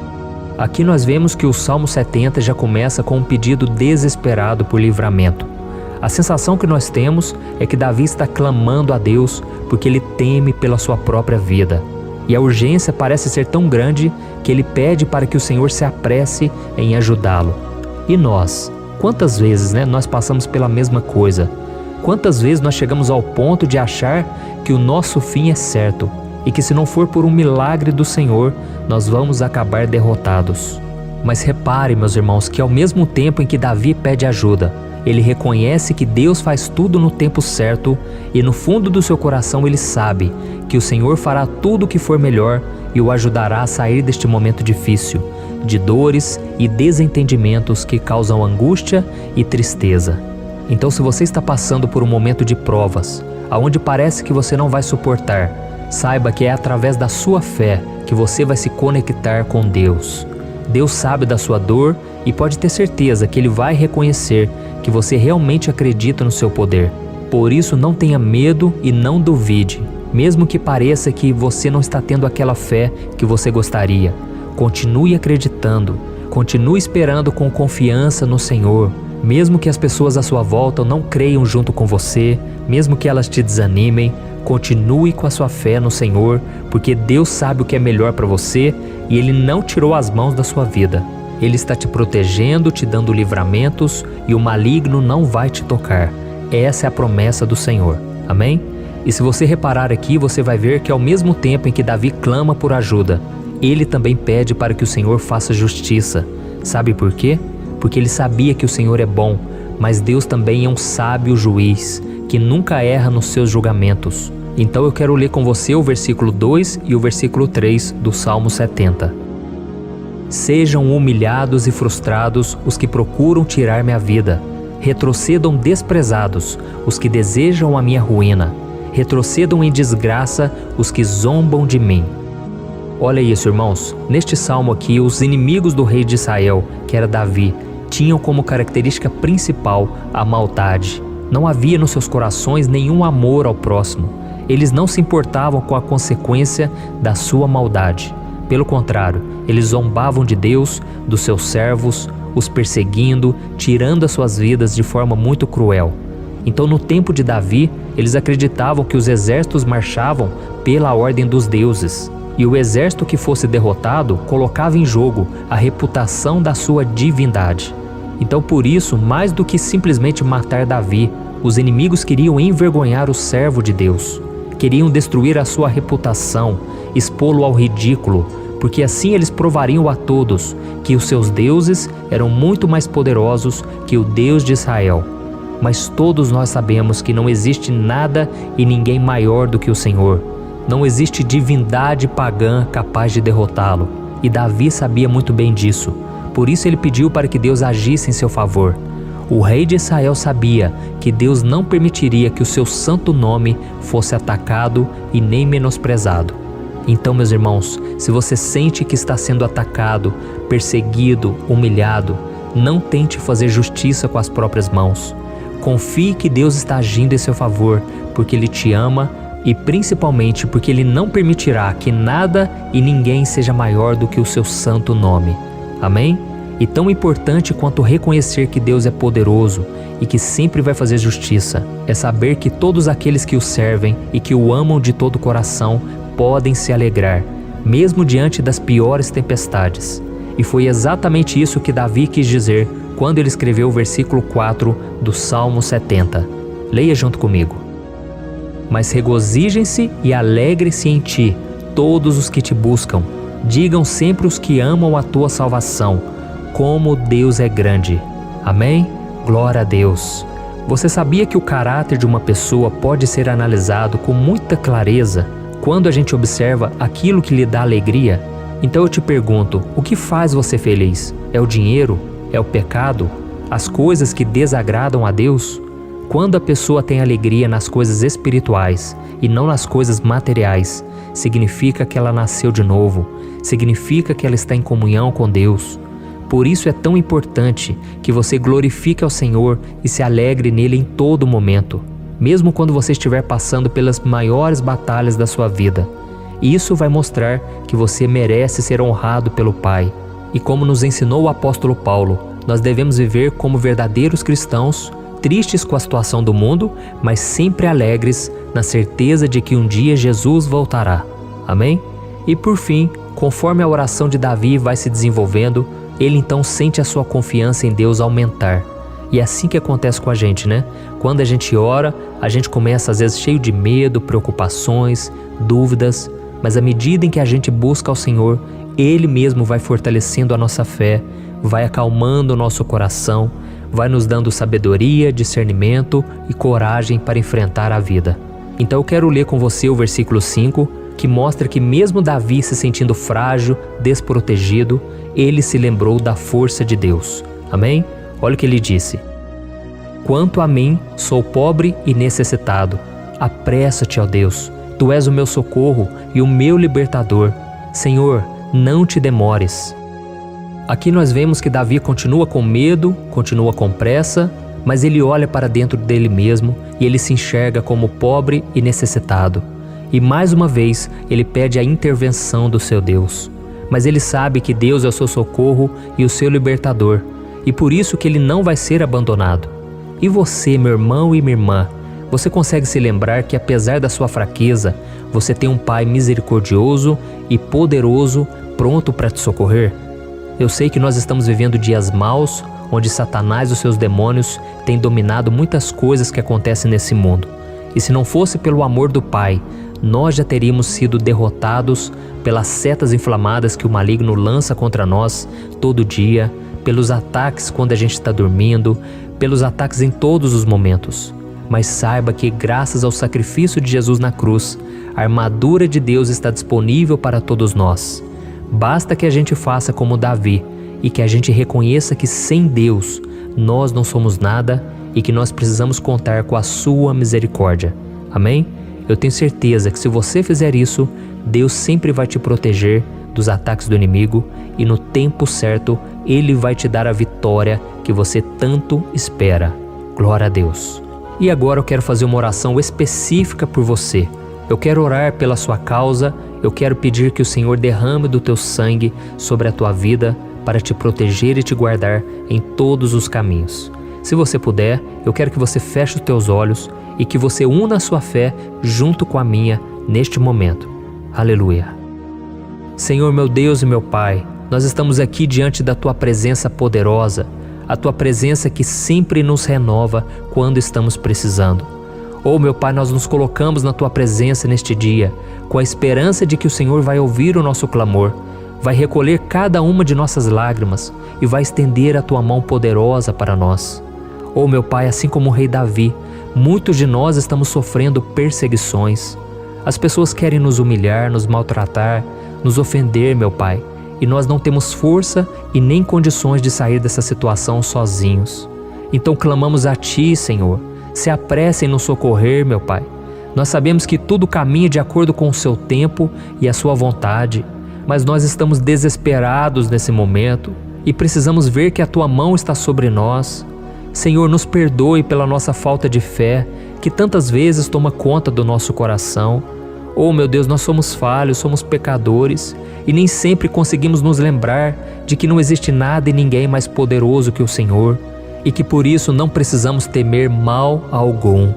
Aqui nós vemos que o Salmo 70 já começa com um pedido desesperado por livramento. A sensação que nós temos é que Davi está clamando a Deus porque ele teme pela sua própria vida. E a urgência parece ser tão grande que ele pede para que o Senhor se apresse em ajudá-lo. E nós? Quantas vezes nós passamos pela mesma coisa? Quantas vezes nós chegamos ao ponto de achar que o nosso fim é certo e que se não for por um milagre do Senhor, nós vamos acabar derrotados? Mas repare, meus irmãos, que ao mesmo tempo em que Davi pede ajuda, ele reconhece que Deus faz tudo no tempo certo e no fundo do seu coração ele sabe que o Senhor fará tudo o que for melhor e o ajudará a sair deste momento difícil, de dores e desentendimentos que causam angústia e tristeza. Então, se você está passando por um momento de provas, aonde parece que você não vai suportar, saiba que é através da sua fé que você vai se conectar com Deus. Deus sabe da sua dor e pode ter certeza que Ele vai reconhecer que você realmente acredita no seu poder. Por isso, não tenha medo e não duvide, mesmo que pareça que você não está tendo aquela fé que você gostaria. Continue acreditando, continue esperando com confiança no Senhor. Mesmo que as pessoas à sua volta não creiam junto com você, mesmo que elas te desanimem, continue com a sua fé no Senhor, porque Deus sabe o que é melhor para você e Ele não tirou as mãos da sua vida. Ele está te protegendo, te dando livramentos e o maligno não vai te tocar. Essa é a promessa do Senhor. Amém? E se você reparar aqui, você vai ver que ao mesmo tempo em que Davi clama por ajuda, ele também pede para que o Senhor faça justiça. Sabe por quê? Porque ele sabia que o Senhor é bom, mas Deus também é um sábio juiz, que nunca erra nos seus julgamentos. Então eu quero ler com você o versículo 2 e o versículo 3 do Salmo 70. Sejam humilhados e frustrados os que procuram tirar minha vida. Retrocedam desprezados os que desejam a minha ruína. Retrocedam em desgraça os que zombam de mim. Olha isso, irmãos. Neste salmo aqui, os inimigos do rei de Israel, que era Davi, tinham como característica principal a maldade. Não havia nos seus corações nenhum amor ao próximo. Eles não se importavam com a consequência da sua maldade. Pelo contrário, eles zombavam de Deus, dos seus servos, os perseguindo, tirando as suas vidas de forma muito cruel. Então, no tempo de Davi, eles acreditavam que os exércitos marchavam pela ordem dos deuses. E o exército que fosse derrotado colocava em jogo a reputação da sua divindade. Então, por isso, mais do que simplesmente matar Davi, os inimigos queriam envergonhar o servo de Deus. Queriam destruir a sua reputação, expô-lo ao ridículo, porque assim eles provariam a todos que os seus deuses eram muito mais poderosos que o Deus de Israel. Mas todos nós sabemos que não existe nada e ninguém maior do que o Senhor. Não existe divindade pagã capaz de derrotá-lo. E Davi sabia muito bem disso. Por isso ele pediu para que Deus agisse em seu favor. O rei de Israel sabia que Deus não permitiria que o seu santo nome fosse atacado e nem menosprezado. Então, meus irmãos, se você sente que está sendo atacado, perseguido, humilhado, não tente fazer justiça com as próprias mãos. Confie que Deus está agindo em seu favor, porque Ele te ama e principalmente porque Ele não permitirá que nada e ninguém seja maior do que o seu santo nome. Amém? E tão importante quanto reconhecer que Deus é poderoso e que sempre vai fazer justiça, é saber que todos aqueles que o servem e que o amam de todo o coração podem se alegrar, mesmo diante das piores tempestades. E foi exatamente isso que Davi quis dizer quando ele escreveu o versículo 4 do Salmo 70. Leia junto comigo. Mas regozijem-se e alegrem-se em ti, todos os que te buscam. Digam sempre os que amam a tua salvação, como Deus é grande. Amém? Glória a Deus. Você sabia que o caráter de uma pessoa pode ser analisado com muita clareza quando a gente observa aquilo que lhe dá alegria? Então eu te pergunto, o que faz você feliz? É o dinheiro? É o pecado? As coisas que desagradam a Deus? Quando a pessoa tem alegria nas coisas espirituais e não nas coisas materiais, significa que ela nasceu de novo, significa que ela está em comunhão com Deus. Por isso é tão importante que você glorifique ao Senhor e se alegre nele em todo momento, mesmo quando você estiver passando pelas maiores batalhas da sua vida. Isso vai mostrar que você merece ser honrado pelo Pai. E como nos ensinou o apóstolo Paulo, nós devemos viver como verdadeiros cristãos, tristes com a situação do mundo, mas sempre alegres na certeza de que um dia Jesus voltará. Amém? E por fim, conforme a oração de Davi vai se desenvolvendo, ele então sente a sua confiança em Deus aumentar. E é assim que acontece com a gente, né? Quando a gente ora, a gente começa às vezes cheio de medo, preocupações, dúvidas, mas à medida em que a gente busca ao Senhor, Ele mesmo vai fortalecendo a nossa fé, vai acalmando o nosso coração, vai nos dando sabedoria, discernimento e coragem para enfrentar a vida. Então eu quero ler com você o versículo 5, que mostra que mesmo Davi se sentindo frágil, desprotegido, ele se lembrou da força de Deus. Amém? Olha o que ele disse. Quanto a mim, sou pobre e necessitado. Apressa-te, ó Deus, Tu és o meu socorro e o meu libertador. Senhor, não te demores. Aqui nós vemos que Davi continua com medo, continua com pressa, mas ele olha para dentro dele mesmo e ele se enxerga como pobre e necessitado. E mais uma vez ele pede a intervenção do seu Deus. Mas ele sabe que Deus é o seu socorro e o seu libertador, e por isso que ele não vai ser abandonado. E você, meu irmão e minha irmã, você consegue se lembrar que apesar da sua fraqueza, você tem um Pai misericordioso e poderoso pronto para te socorrer? Eu sei que nós estamos vivendo dias maus, onde Satanás e os seus demônios têm dominado muitas coisas que acontecem nesse mundo. E se não fosse pelo amor do Pai, nós já teríamos sido derrotados pelas setas inflamadas que o maligno lança contra nós todo dia, pelos ataques quando a gente está dormindo, pelos ataques em todos os momentos. Mas saiba que graças ao sacrifício de Jesus na cruz, a armadura de Deus está disponível para todos nós. Basta que a gente faça como Davi e que a gente reconheça que sem Deus nós não somos nada e que nós precisamos contar com a sua misericórdia. Amém? Eu tenho certeza que se você fizer isso, Deus sempre vai te proteger dos ataques do inimigo e no tempo certo Ele vai te dar a vitória que você tanto espera. Glória a Deus. E agora eu quero fazer uma oração específica por você. Eu quero orar pela sua causa, eu quero pedir que o Senhor derrame do teu sangue sobre a tua vida para te proteger e te guardar em todos os caminhos. Se você puder, eu quero que você feche os teus olhos e que você una a sua fé junto com a minha neste momento. Aleluia. Senhor meu Deus e meu Pai, nós estamos aqui diante da Tua presença poderosa, a Tua presença que sempre nos renova quando estamos precisando. Oh meu Pai, nós nos colocamos na Tua presença neste dia, com a esperança de que o Senhor vai ouvir o nosso clamor, vai recolher cada uma de nossas lágrimas e vai estender a Tua mão poderosa para nós. Oh meu Pai, assim como o rei Davi, muitos de nós estamos sofrendo perseguições. As pessoas querem nos humilhar, nos maltratar, nos ofender, meu Pai, e nós não temos força e nem condições de sair dessa situação sozinhos. Então clamamos a Ti, Senhor, se apresse em nos socorrer, meu Pai. Nós sabemos que tudo caminha de acordo com o Seu tempo e a Sua vontade, mas nós estamos desesperados nesse momento e precisamos ver que a Tua mão está sobre nós. Senhor, nos perdoe pela nossa falta de fé, que tantas vezes toma conta do nosso coração. Oh meu Deus, nós somos falhos, somos pecadores e nem sempre conseguimos nos lembrar de que não existe nada e ninguém mais poderoso que o Senhor e que por isso não precisamos temer mal algum.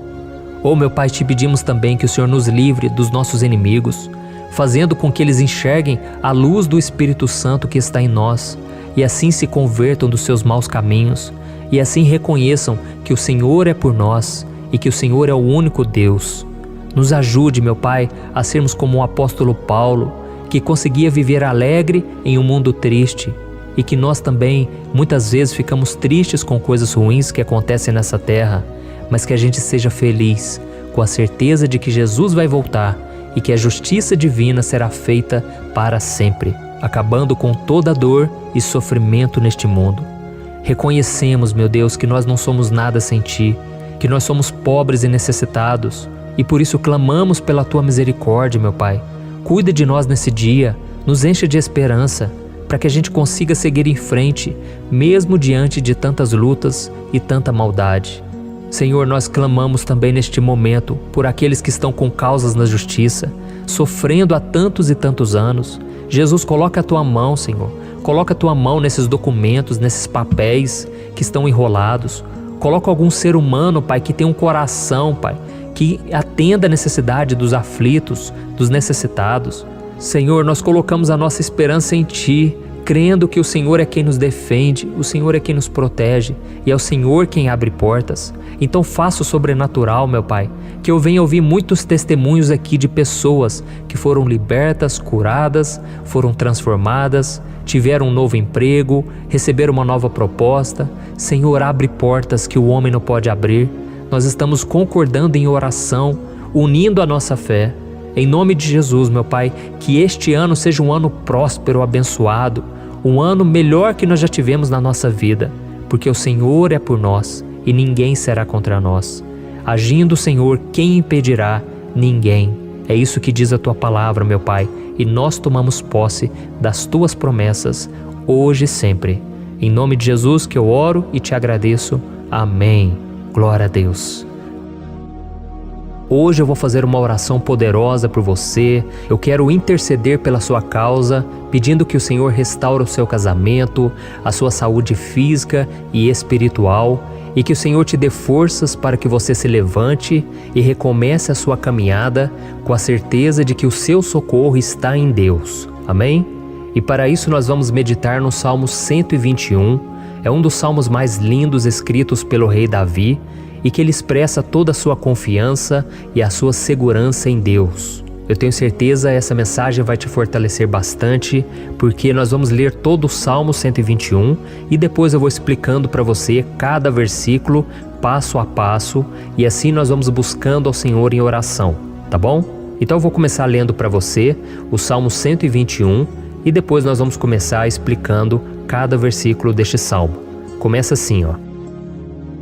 Oh meu Pai, te pedimos também que o Senhor nos livre dos nossos inimigos, fazendo com que eles enxerguem a luz do Espírito Santo que está em nós e assim se convertam dos seus maus caminhos e assim reconheçam que o Senhor é por nós e que o Senhor é o único Deus. Nos ajude, meu Pai, a sermos como o apóstolo Paulo, que conseguia viver alegre em um mundo triste, e que nós também, muitas vezes, ficamos tristes com coisas ruins que acontecem nessa terra, mas que a gente seja feliz, com a certeza de que Jesus vai voltar e que a justiça divina será feita para sempre, acabando com toda dor e sofrimento neste mundo. Reconhecemos, meu Deus, que nós não somos nada sem Ti, que nós somos pobres e necessitados, e por isso clamamos pela Tua misericórdia, meu Pai. Cuida de nós nesse dia, nos enche de esperança, para que a gente consiga seguir em frente, mesmo diante de tantas lutas e tanta maldade. Senhor, nós clamamos também neste momento por aqueles que estão com causas na justiça, sofrendo há tantos e tantos anos. Jesus, coloca a Tua mão, Senhor. Coloca a Tua mão nesses documentos, nesses papéis que estão enrolados. Coloca algum ser humano, Pai, que tem um coração, Pai, que atenda a necessidade dos aflitos, dos necessitados. Senhor, nós colocamos a nossa esperança em Ti, crendo que o Senhor é quem nos defende, o Senhor é quem nos protege e é o Senhor quem abre portas. Então faça o sobrenatural, meu Pai, que eu venha ouvir muitos testemunhos aqui de pessoas que foram libertas, curadas, foram transformadas, tiveram um novo emprego, receberam uma nova proposta. Senhor, abre portas que o homem não pode abrir. Nós estamos concordando em oração, unindo a nossa fé. Em nome de Jesus, meu Pai, que este ano seja um ano próspero, abençoado, um ano melhor que nós já tivemos na nossa vida, porque o Senhor é por nós e ninguém será contra nós. Agindo o Senhor, quem impedirá? Ninguém. É isso que diz a tua palavra, meu Pai, e nós tomamos posse das tuas promessas, hoje e sempre. Em nome de Jesus que eu oro e te agradeço. Amém. Glória a Deus. Hoje eu vou fazer uma oração poderosa por você. Eu quero interceder pela sua causa, pedindo que o Senhor restaure o seu casamento, a sua saúde física e espiritual, e que o Senhor te dê forças para que você se levante e recomece a sua caminhada com a certeza de que o seu socorro está em Deus. Amém? E para isso nós vamos meditar no Salmo 121. É um dos salmos mais lindos escritos pelo rei Davi, e que ele expressa toda a sua confiança e a sua segurança em Deus. Eu tenho certeza essa mensagem vai te fortalecer bastante, porque nós vamos ler todo o Salmo 121 e depois eu vou explicando para você cada versículo, passo a passo, e assim nós vamos buscando ao Senhor em oração, tá bom? Então eu vou começar lendo para você o Salmo 121 e depois nós vamos começar explicando cada versículo deste salmo. Começa assim, ó.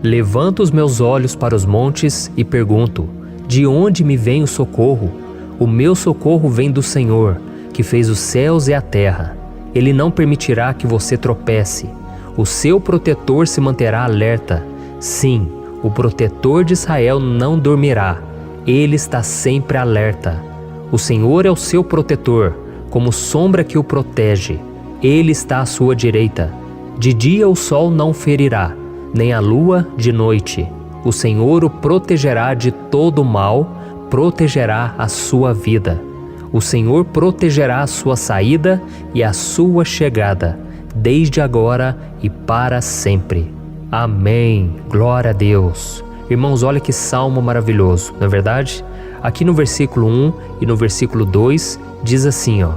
Levanto os meus olhos para os montes e pergunto: de onde me vem o socorro? O meu socorro vem do Senhor, que fez os céus e a terra. Ele não permitirá que você tropece. O seu protetor se manterá alerta. Sim, o protetor de Israel não dormirá. Ele está sempre alerta. O Senhor é o seu protetor, como sombra que o protege. Ele está à sua direita. De dia o sol não o ferirá, nem a lua de noite. O Senhor o protegerá de todo mal, protegerá a sua vida. O Senhor protegerá a sua saída e a sua chegada, desde agora e para sempre. Amém. Glória a Deus. Irmãos, olha que salmo maravilhoso, não é verdade? Aqui no versículo 1 e no versículo 2 diz assim, ó: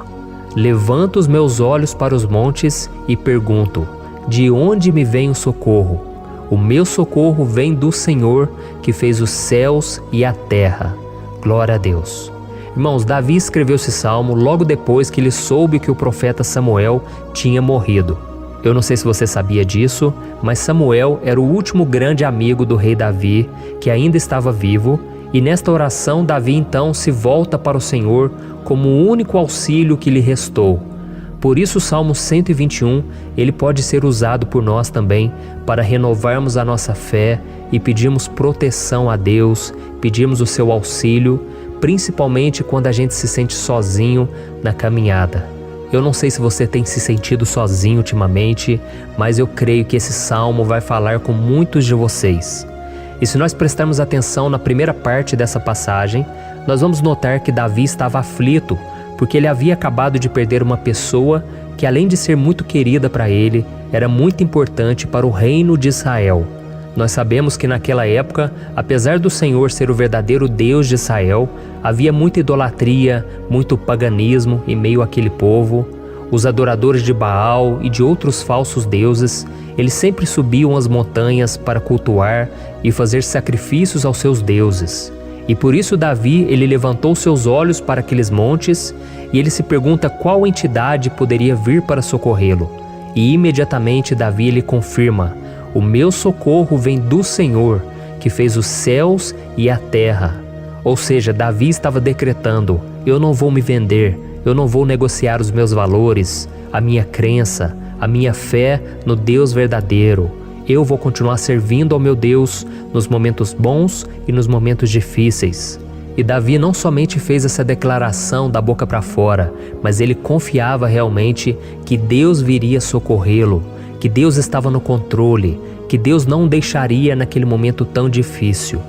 Levanto os meus olhos para os montes e pergunto: de onde me vem o socorro? O meu socorro vem do Senhor, que fez os céus e a terra. Glória a Deus. Irmãos, Davi escreveu esse salmo logo depois que ele soube que o profeta Samuel tinha morrido. Eu não sei se você sabia disso, mas Samuel era o último grande amigo do rei Davi, que ainda estava vivo, e nesta oração Davi então se volta para o Senhor como o único auxílio que lhe restou. Por isso o Salmo 121, ele pode ser usado por nós também para renovarmos a nossa fé e pedirmos proteção a Deus, pedirmos o seu auxílio, principalmente quando a gente se sente sozinho na caminhada. Eu não sei se você tem se sentido sozinho ultimamente, mas eu creio que esse salmo vai falar com muitos de vocês. E se nós prestarmos atenção na primeira parte dessa passagem, nós vamos notar que Davi estava aflito, porque ele havia acabado de perder uma pessoa que, além de ser muito querida para ele, era muito importante para o reino de Israel. Nós sabemos que naquela época, apesar do Senhor ser o verdadeiro Deus de Israel, havia muita idolatria, muito paganismo em meio àquele povo. Os adoradores de Baal e de outros falsos deuses, eles sempre subiam as montanhas para cultuar e fazer sacrifícios aos seus deuses. E por isso Davi, ele levantou seus olhos para aqueles montes e ele se pergunta qual entidade poderia vir para socorrê-lo. E imediatamente Davi ele confirma: o meu socorro vem do Senhor, que fez os céus e a terra. Ou seja, Davi estava decretando: eu não vou me vender, eu não vou negociar os meus valores, a minha crença, a minha fé no Deus verdadeiro. Eu vou continuar servindo ao meu Deus nos momentos bons e nos momentos difíceis. E Davi não somente fez essa declaração da boca para fora, mas ele confiava realmente que Deus viria socorrê-lo, que Deus estava no controle, que Deus não o deixaria naquele momento tão difícil.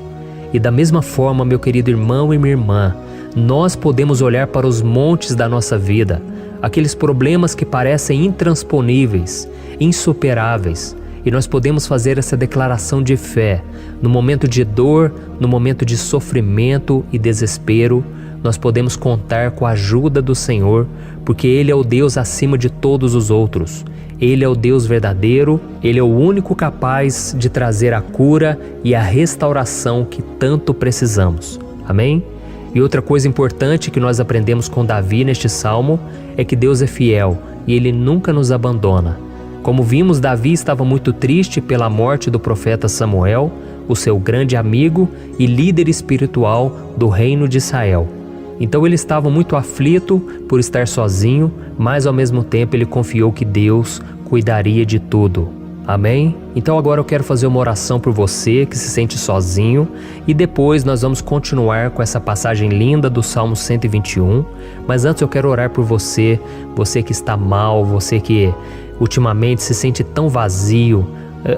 E da mesma forma, meu querido irmão e minha irmã, nós podemos olhar para os montes da nossa vida, aqueles problemas que parecem intransponíveis, insuperáveis, e nós podemos fazer essa declaração de fé. No momento de dor, no momento de sofrimento e desespero, nós podemos contar com a ajuda do Senhor, porque Ele é o Deus acima de todos os outros. Ele é o Deus verdadeiro, Ele é o único capaz de trazer a cura e a restauração que tanto precisamos. Amém? E outra coisa importante que nós aprendemos com Davi neste salmo é que Deus é fiel e Ele nunca nos abandona. Como vimos, Davi estava muito triste pela morte do profeta Samuel, o seu grande amigo e líder espiritual do reino de Israel. Então ele estava muito aflito por estar sozinho, mas ao mesmo tempo ele confiou que Deus cuidaria de tudo. Amém? Então agora eu quero fazer uma oração por você que se sente sozinho e depois nós vamos continuar com essa passagem linda do Salmo 121. Mas antes eu quero orar por você, você que está mal, você que ultimamente se sente tão vazio,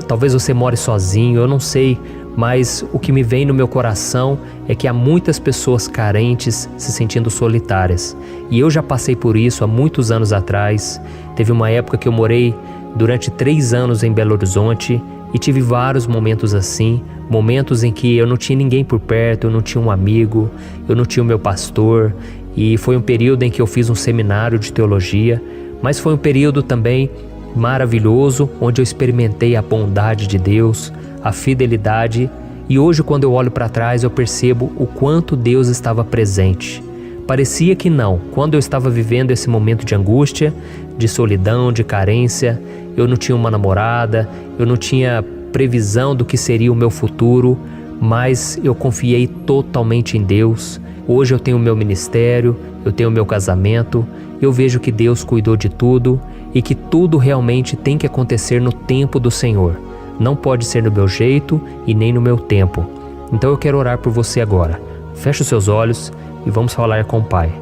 talvez você more sozinho, eu não sei, mas o que me vem no meu coração é que há muitas pessoas carentes se sentindo solitárias. E eu já passei por isso há muitos anos atrás. Teve uma época que eu morei durante 3 anos em Belo Horizonte e tive vários momentos assim, momentos em que eu não tinha ninguém por perto, eu não tinha um amigo, eu não tinha o meu pastor, e foi um período em que eu fiz um seminário de teologia, mas foi um período também maravilhoso, onde eu experimentei a bondade de Deus, a fidelidade, e hoje quando eu olho para trás eu percebo o quanto Deus estava presente. Parecia que não, quando eu estava vivendo esse momento de angústia, de solidão, de carência, eu não tinha uma namorada, eu não tinha previsão do que seria o meu futuro, mas eu confiei totalmente em Deus. Hoje eu tenho o meu ministério, eu tenho o meu casamento, eu vejo que Deus cuidou de tudo e que tudo realmente tem que acontecer no tempo do Senhor. Não pode ser no meu jeito e nem no meu tempo. Então eu quero orar por você agora. Feche os seus olhos e vamos falar com o Pai.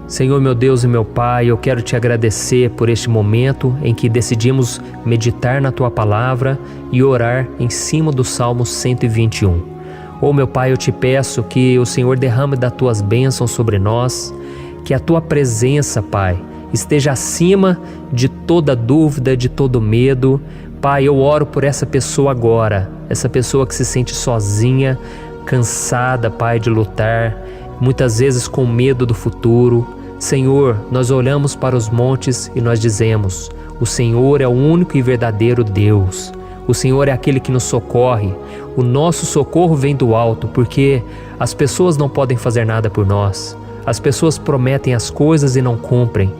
Senhor, meu Deus e meu Pai, eu quero te agradecer por este momento em que decidimos meditar na Tua Palavra e orar em cima do Salmo 121. Oh, meu Pai, eu te peço que o Senhor derrame das Tuas bênçãos sobre nós, que a Tua presença, Pai, esteja acima de toda dúvida, de todo medo. Pai, eu oro por essa pessoa agora, essa pessoa que se sente sozinha, cansada, Pai, de lutar, muitas vezes com medo do futuro. Senhor, nós olhamos para os montes e nós dizemos: o Senhor é o único e verdadeiro Deus. O Senhor é aquele que nos socorre. O nosso socorro vem do alto, porque as pessoas não podem fazer nada por nós. As pessoas prometem as coisas e não cumprem.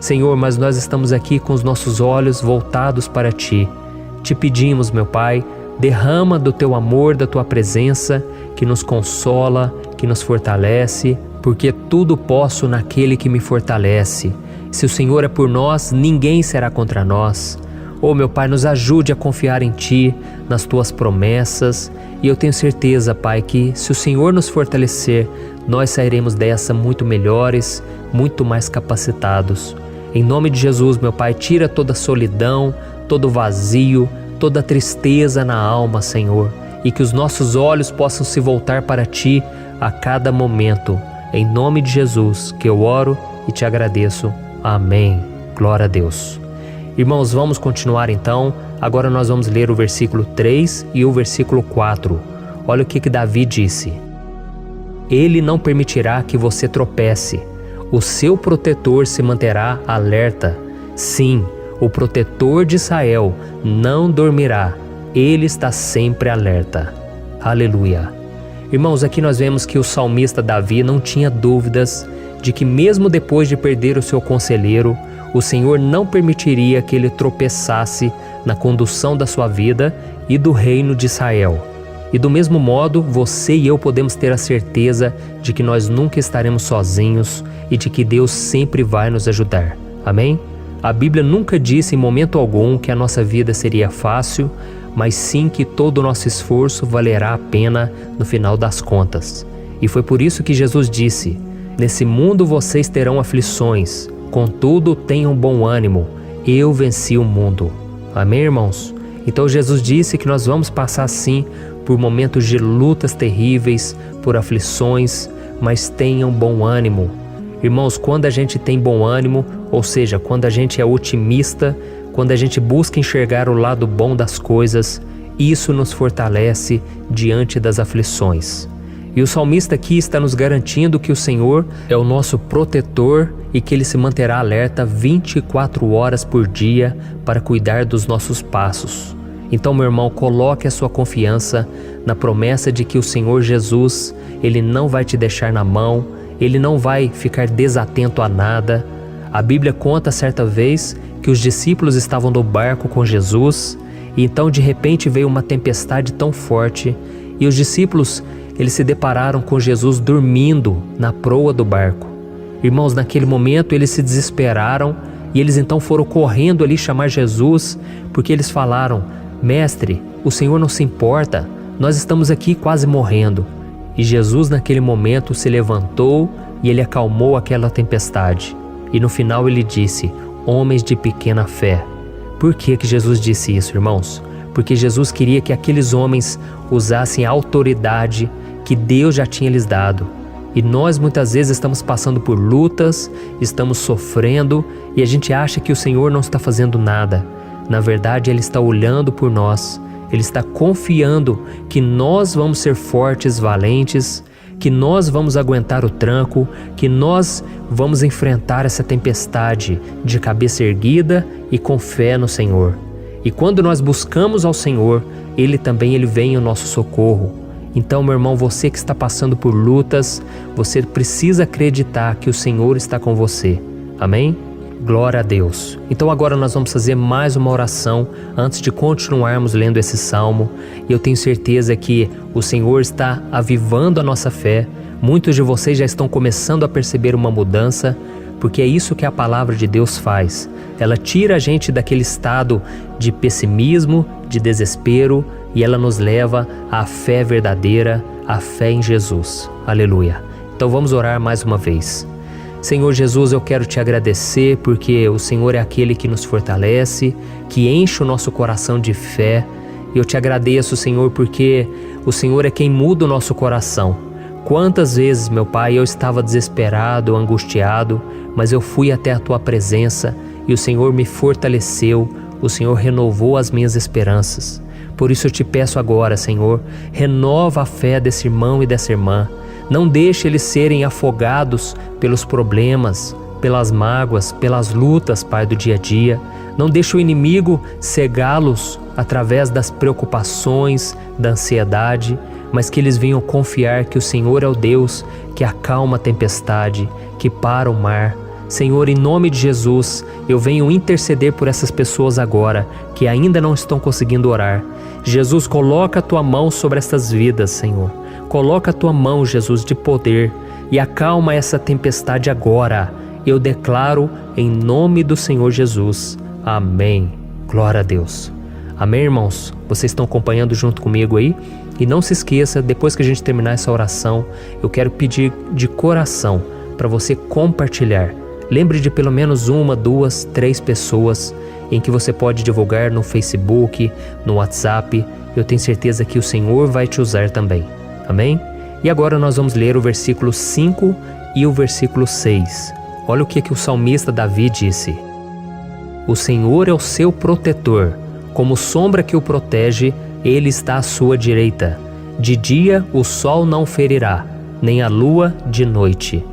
Senhor, mas nós estamos aqui com os nossos olhos voltados para Ti. Te pedimos, meu Pai, derrama do Teu amor, da Tua presença, que nos consola, que nos fortalece, porque tudo posso naquele que me fortalece. Se o Senhor é por nós, ninguém será contra nós. Oh, meu Pai, nos ajude a confiar em Ti, nas Tuas promessas, e eu tenho certeza, Pai, que se o Senhor nos fortalecer, nós sairemos dessa muito melhores, muito mais capacitados. Em nome de Jesus, meu Pai, tira toda a solidão, todo o vazio, toda a tristeza na alma, Senhor, e que os nossos olhos possam se voltar para Ti a cada momento. Em nome de Jesus que eu oro e te agradeço. Amém. Glória a Deus. Irmãos, vamos continuar então. Agora nós vamos ler o versículo 3 e o versículo 4. Olha o que Davi disse. Ele não permitirá que você tropece. O seu protetor se manterá alerta. Sim, o protetor de Israel não dormirá. Ele está sempre alerta. Aleluia. Irmãos, aqui nós vemos que o salmista Davi não tinha dúvidas de que mesmo depois de perder o seu conselheiro, o Senhor não permitiria que ele tropeçasse na condução da sua vida e do reino de Israel. E do mesmo modo, você e eu podemos ter a certeza de que nós nunca estaremos sozinhos e de que Deus sempre vai nos ajudar. Amém? A Bíblia nunca disse em momento algum que a nossa vida seria fácil, mas sim que todo o nosso esforço valerá a pena no final das contas. E foi por isso que Jesus disse: nesse mundo vocês terão aflições, contudo tenham bom ânimo, eu venci o mundo. Amém, irmãos? Então Jesus disse que nós vamos passar sim por momentos de lutas terríveis, por aflições, mas tenham bom ânimo. Irmãos, quando a gente tem bom ânimo, ou seja, quando a gente é otimista, quando a gente busca enxergar o lado bom das coisas, isso nos fortalece diante das aflições. E o salmista aqui está nos garantindo que o Senhor é o nosso protetor e que Ele se manterá alerta 24 horas por dia para cuidar dos nossos passos. Então, meu irmão, coloque a sua confiança na promessa de que o Senhor Jesus, Ele não vai te deixar na mão, Ele não vai ficar desatento a nada. A Bíblia conta certa vez que os discípulos estavam no barco com Jesus e então de repente veio uma tempestade tão forte e os discípulos eles se depararam com Jesus dormindo na proa do barco. Irmãos, naquele momento eles se desesperaram e eles então foram correndo ali chamar Jesus porque eles falaram: Mestre, o Senhor não se importa, nós estamos aqui quase morrendo. E Jesus naquele momento se levantou e ele acalmou aquela tempestade. E no final ele disse: homens de pequena fé. Por que Jesus disse isso, irmãos? Porque Jesus queria que aqueles homens usassem a autoridade que Deus já tinha lhes dado. E nós muitas vezes estamos passando por lutas, estamos sofrendo e a gente acha que o Senhor não está fazendo nada. Na verdade, Ele está olhando por nós, Ele está confiando que nós vamos ser fortes, valentes, que nós vamos aguentar o tranco, que nós vamos enfrentar essa tempestade de cabeça erguida e com fé no Senhor. E quando nós buscamos ao Senhor, Ele vem em nosso socorro. Então, meu irmão, você que está passando por lutas, você precisa acreditar que o Senhor está com você. Amém? Glória a Deus. Então agora nós vamos fazer mais uma oração antes de continuarmos lendo esse salmo. E eu tenho certeza que o Senhor está avivando a nossa fé. Muitos de vocês já estão começando a perceber uma mudança, porque é isso que a palavra de Deus faz. Ela tira a gente daquele estado de pessimismo, de desespero, e ela nos leva à fé verdadeira, à fé em Jesus. Aleluia. Então vamos orar mais uma vez. Senhor Jesus, eu quero te agradecer porque o Senhor é aquele que nos fortalece, que enche o nosso coração de fé. E eu te agradeço, Senhor, porque o Senhor é quem muda o nosso coração. Quantas vezes, meu Pai, eu estava desesperado, angustiado, mas eu fui até a Tua presença e o Senhor me fortaleceu, o Senhor renovou as minhas esperanças. Por isso eu te peço agora, Senhor, renova a fé desse irmão e dessa irmã. Não deixe eles serem afogados pelos problemas, pelas mágoas, pelas lutas, Pai, do dia a dia. Não deixe o inimigo cegá-los através das preocupações, da ansiedade, mas que eles venham confiar que o Senhor é o Deus que acalma a tempestade, que para o mar. Senhor, em nome de Jesus, eu venho interceder por essas pessoas agora que ainda não estão conseguindo orar. Jesus, coloca a Tua mão sobre essas vidas, Senhor. Coloca a Tua mão, Jesus, de poder e acalma essa tempestade agora. Eu declaro em nome do Senhor Jesus. Amém. Glória a Deus. Amém, irmãos? Vocês estão acompanhando junto comigo aí? E não se esqueça, depois que a gente terminar essa oração, eu quero pedir de coração para você compartilhar. Lembre de pelo menos 1, 2, 3 pessoas em que você pode divulgar no Facebook, no WhatsApp. Eu tenho certeza que o Senhor vai te usar também. Amém? E agora nós vamos ler o versículo 5 e o versículo 6. Olha o que o salmista Davi disse. O Senhor é o seu protetor, como sombra que o protege, Ele está à sua direita. De dia o sol não ferirá, nem a lua de noite.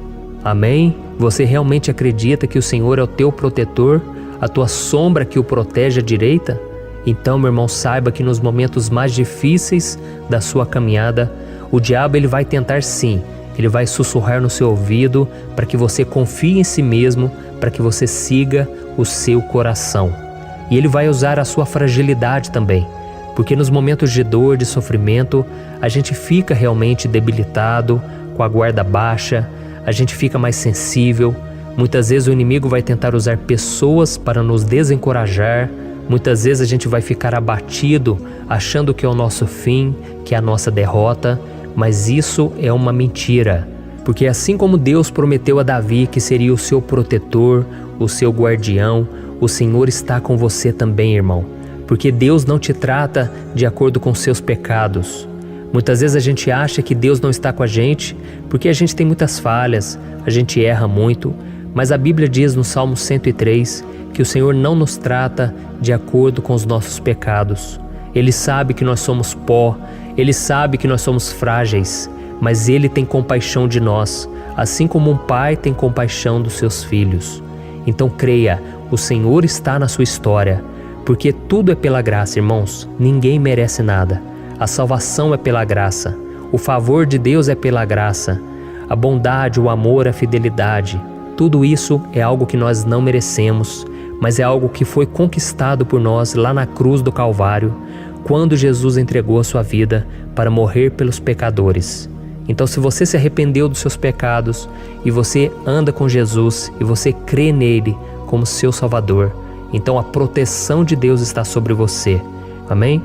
Amém? Você realmente acredita que o Senhor é o teu protetor, a tua sombra que o protege à direita? Então, meu irmão, saiba que nos momentos mais difíceis da sua caminhada, o diabo ele vai tentar sim, ele vai sussurrar no seu ouvido para que você confie em si mesmo, para que você siga o seu coração. E ele vai usar a sua fragilidade também, porque nos momentos de dor, de sofrimento, a gente fica realmente debilitado, com a guarda baixa, a gente fica mais sensível. Muitas vezes o inimigo vai tentar usar pessoas para nos desencorajar. Muitas vezes a gente vai ficar abatido, achando que é o nosso fim, que é a nossa derrota. Mas isso é uma mentira. Porque assim como Deus prometeu a Davi que seria o seu protetor, o seu guardião, o Senhor está com você também, irmão. Porque Deus não te trata de acordo com seus pecados. Muitas vezes a gente acha que Deus não está com a gente porque a gente tem muitas falhas, a gente erra muito, mas a Bíblia diz no Salmo 103 que o Senhor não nos trata de acordo com os nossos pecados. Ele sabe que nós somos pó, Ele sabe que nós somos frágeis, mas Ele tem compaixão de nós, assim como um pai tem compaixão dos seus filhos. Então creia, o Senhor está na sua história, porque tudo é pela graça, irmãos, ninguém merece nada. A salvação é pela graça, o favor de Deus é pela graça, a bondade, o amor, a fidelidade, Tudo isso é algo que nós não merecemos, mas é algo que foi conquistado por nós lá na cruz do Calvário, quando Jesus entregou a sua vida para morrer pelos pecadores. Então, se você se arrependeu dos seus pecados e você anda com Jesus e você crê nele como seu Salvador, então a proteção de Deus está sobre você. Amém?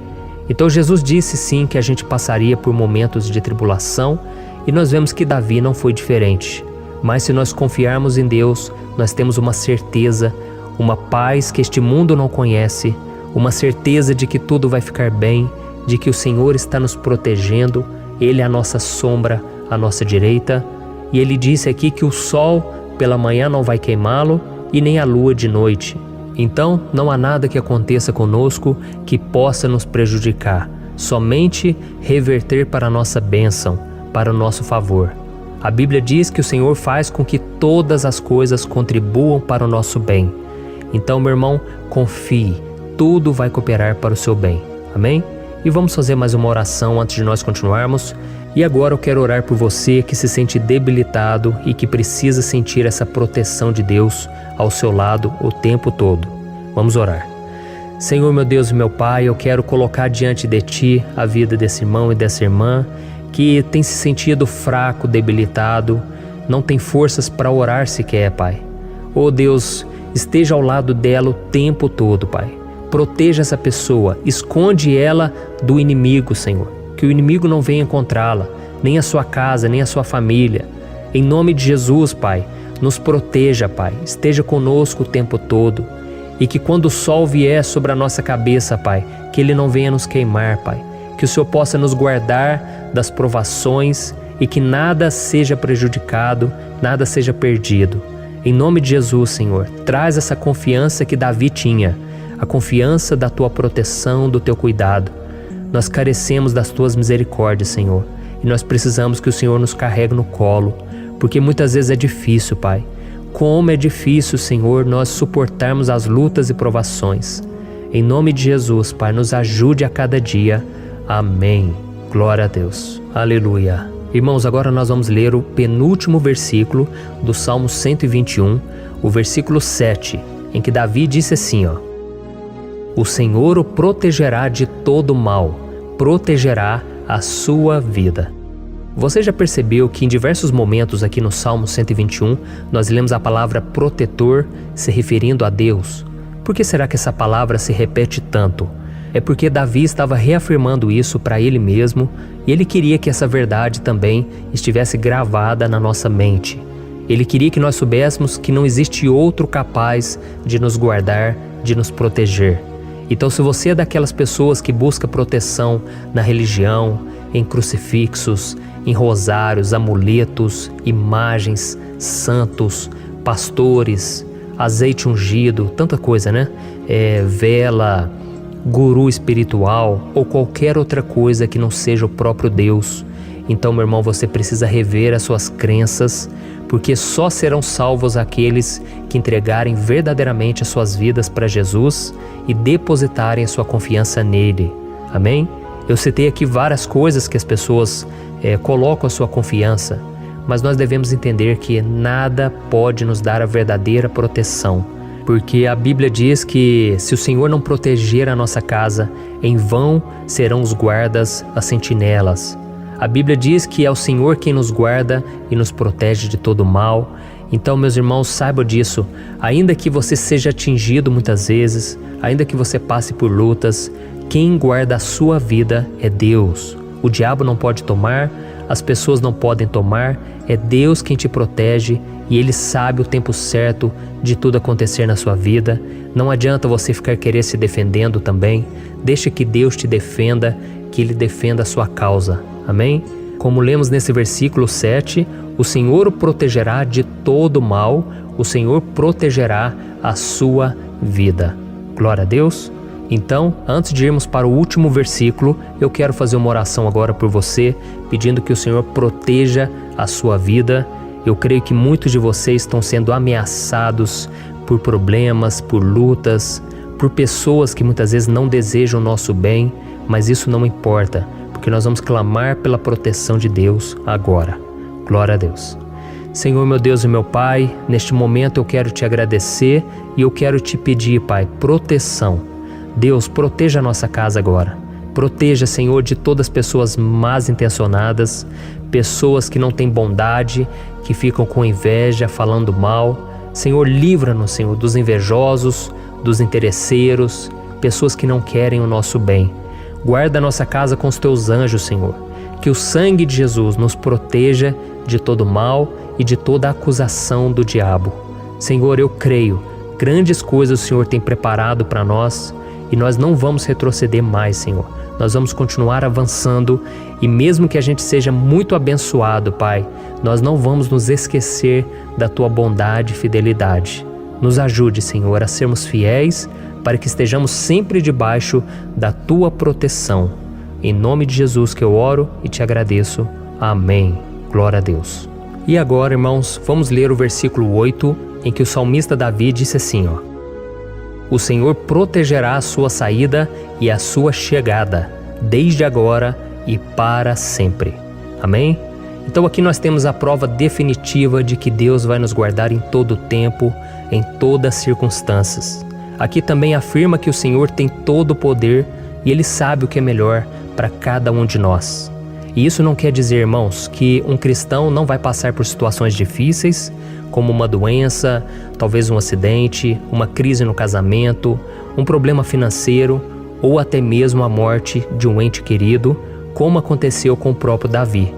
Então Jesus disse sim que a gente passaria por momentos de tribulação e nós vemos que Davi não foi diferente. Mas se nós confiarmos em Deus, nós temos uma certeza, uma paz que este mundo não conhece, uma certeza de que tudo vai ficar bem, de que o Senhor está nos protegendo, Ele é a nossa sombra, a nossa direita. E Ele disse aqui que o sol pela manhã não vai queimá-lo e nem a lua de noite. Então não há nada que aconteça conosco que possa nos prejudicar, somente reverter para a nossa bênção, para o nosso favor. A Bíblia diz que o Senhor faz com que todas as coisas contribuam para o nosso bem. Então, meu irmão, confie, tudo vai cooperar para o seu bem. Amém? E vamos fazer mais uma oração antes de nós continuarmos. E agora eu quero orar por você que se sente debilitado e que precisa sentir essa proteção de Deus ao seu lado o tempo todo. Vamos orar. Senhor, meu Deus e meu Pai, eu quero colocar diante de Ti a vida desse irmão e dessa irmã que tem se sentido fraco, debilitado, não tem forças para orar sequer, Pai. Oh Deus, esteja ao lado dela o tempo todo, Pai. Proteja essa pessoa, esconde ela do inimigo, Senhor. Que o inimigo não venha encontrá-la, nem a sua casa, nem a sua família. Em nome de Jesus, Pai, nos proteja, Pai. Esteja conosco o tempo todo. E que quando o sol vier sobre a nossa cabeça, Pai, que ele não venha nos queimar, Pai. Que o Senhor possa nos guardar das provações e que nada seja prejudicado, nada seja perdido. Em nome de Jesus, Senhor, traz essa confiança que Davi tinha, a confiança da Tua proteção, do Teu cuidado. Nós carecemos das Tuas misericórdias, Senhor, e nós precisamos que o Senhor nos carregue no colo, porque muitas vezes é difícil, Pai. Como é difícil, Senhor, nós suportarmos as lutas e provações. Em nome de Jesus, Pai, nos ajude a cada dia. Amém. Glória a Deus. Aleluia. Irmãos, agora nós vamos ler o penúltimo versículo do Salmo 121, o versículo 7, em que Davi disse assim, O Senhor o protegerá de todo mal, protegerá a sua vida. Você já percebeu que em diversos momentos aqui no Salmo 121, nós lemos a palavra protetor se referindo a Deus? Por que será que essa palavra se repete tanto? É porque Davi estava reafirmando isso para ele mesmo e ele queria que essa verdade também estivesse gravada na nossa mente. Ele queria que nós soubéssemos que não existe outro capaz de nos guardar, de nos proteger. Então, se você é daquelas pessoas que busca proteção na religião, em crucifixos, em rosários, amuletos, imagens, santos, pastores, azeite ungido, tanta coisa, né? Vela, guru espiritual ou qualquer outra coisa que não seja o próprio Deus. Então, meu irmão, você precisa rever as suas crenças, porque só serão salvos aqueles que entregarem verdadeiramente as suas vidas para Jesus e depositarem a sua confiança nele. Amém? Eu citei aqui várias coisas que as pessoas colocam a sua confiança, mas nós devemos entender que nada pode nos dar a verdadeira proteção, porque a Bíblia diz que se o Senhor não proteger a nossa casa, em vão serão os guardas, as sentinelas. A Bíblia diz que é o Senhor quem nos guarda e nos protege de todo mal. Então, meus irmãos, saibam disso. Ainda que você seja atingido muitas vezes, ainda que você passe por lutas, quem guarda a sua vida é Deus. O diabo não pode tomar, as pessoas não podem tomar, é Deus quem te protege e Ele sabe o tempo certo de tudo acontecer na sua vida. Não adianta você ficar querer se defendendo também. Deixa que Deus te defenda, que Ele defenda a sua causa. Amém? Como lemos nesse versículo 7, o Senhor o protegerá de todo mal, o Senhor protegerá a sua vida. Glória a Deus. Então, antes de irmos para o último versículo, eu quero fazer uma oração agora por você, pedindo que o Senhor proteja a sua vida. Eu creio que muitos de vocês estão sendo ameaçados por problemas, por lutas, por pessoas que muitas vezes não desejam o nosso bem, mas isso não importa, porque nós vamos clamar pela proteção de Deus agora. Glória a Deus. Senhor, meu Deus e meu Pai, neste momento eu quero te agradecer e eu quero te pedir, Pai, proteção. Deus, proteja a nossa casa agora. Proteja, Senhor, de todas as pessoas más intencionadas, pessoas que não têm bondade, que ficam com inveja, falando mal. Senhor, livra-nos, Senhor, dos invejosos, dos interesseiros, pessoas que não querem o nosso bem. Guarda a nossa casa com os teus anjos, Senhor. Que o sangue de Jesus nos proteja de todo mal e de toda acusação do diabo. Senhor, eu creio, grandes coisas o Senhor tem preparado para nós e nós não vamos retroceder mais, Senhor. Nós vamos continuar avançando e mesmo que a gente seja muito abençoado, Pai, nós não vamos nos esquecer da Tua bondade e fidelidade. Nos ajude, Senhor, a sermos fiéis para que estejamos sempre debaixo da Tua proteção. Em nome de Jesus que eu oro e te agradeço. Amém. Glória a Deus. E agora, irmãos, vamos ler o versículo 8, em que o salmista Davi disse assim, ó: O Senhor protegerá a sua saída e a sua chegada, desde agora e para sempre. Amém? Então aqui nós temos a prova definitiva de que Deus vai nos guardar em todo o tempo, em todas as circunstâncias. Aqui também afirma que o Senhor tem todo o poder e Ele sabe o que é melhor para cada um de nós. E isso não quer dizer, irmãos, que um cristão não vai passar por situações difíceis, como uma doença, talvez um acidente, uma crise no casamento, um problema financeiro ou até mesmo a morte de um ente querido, como aconteceu com o próprio Davi.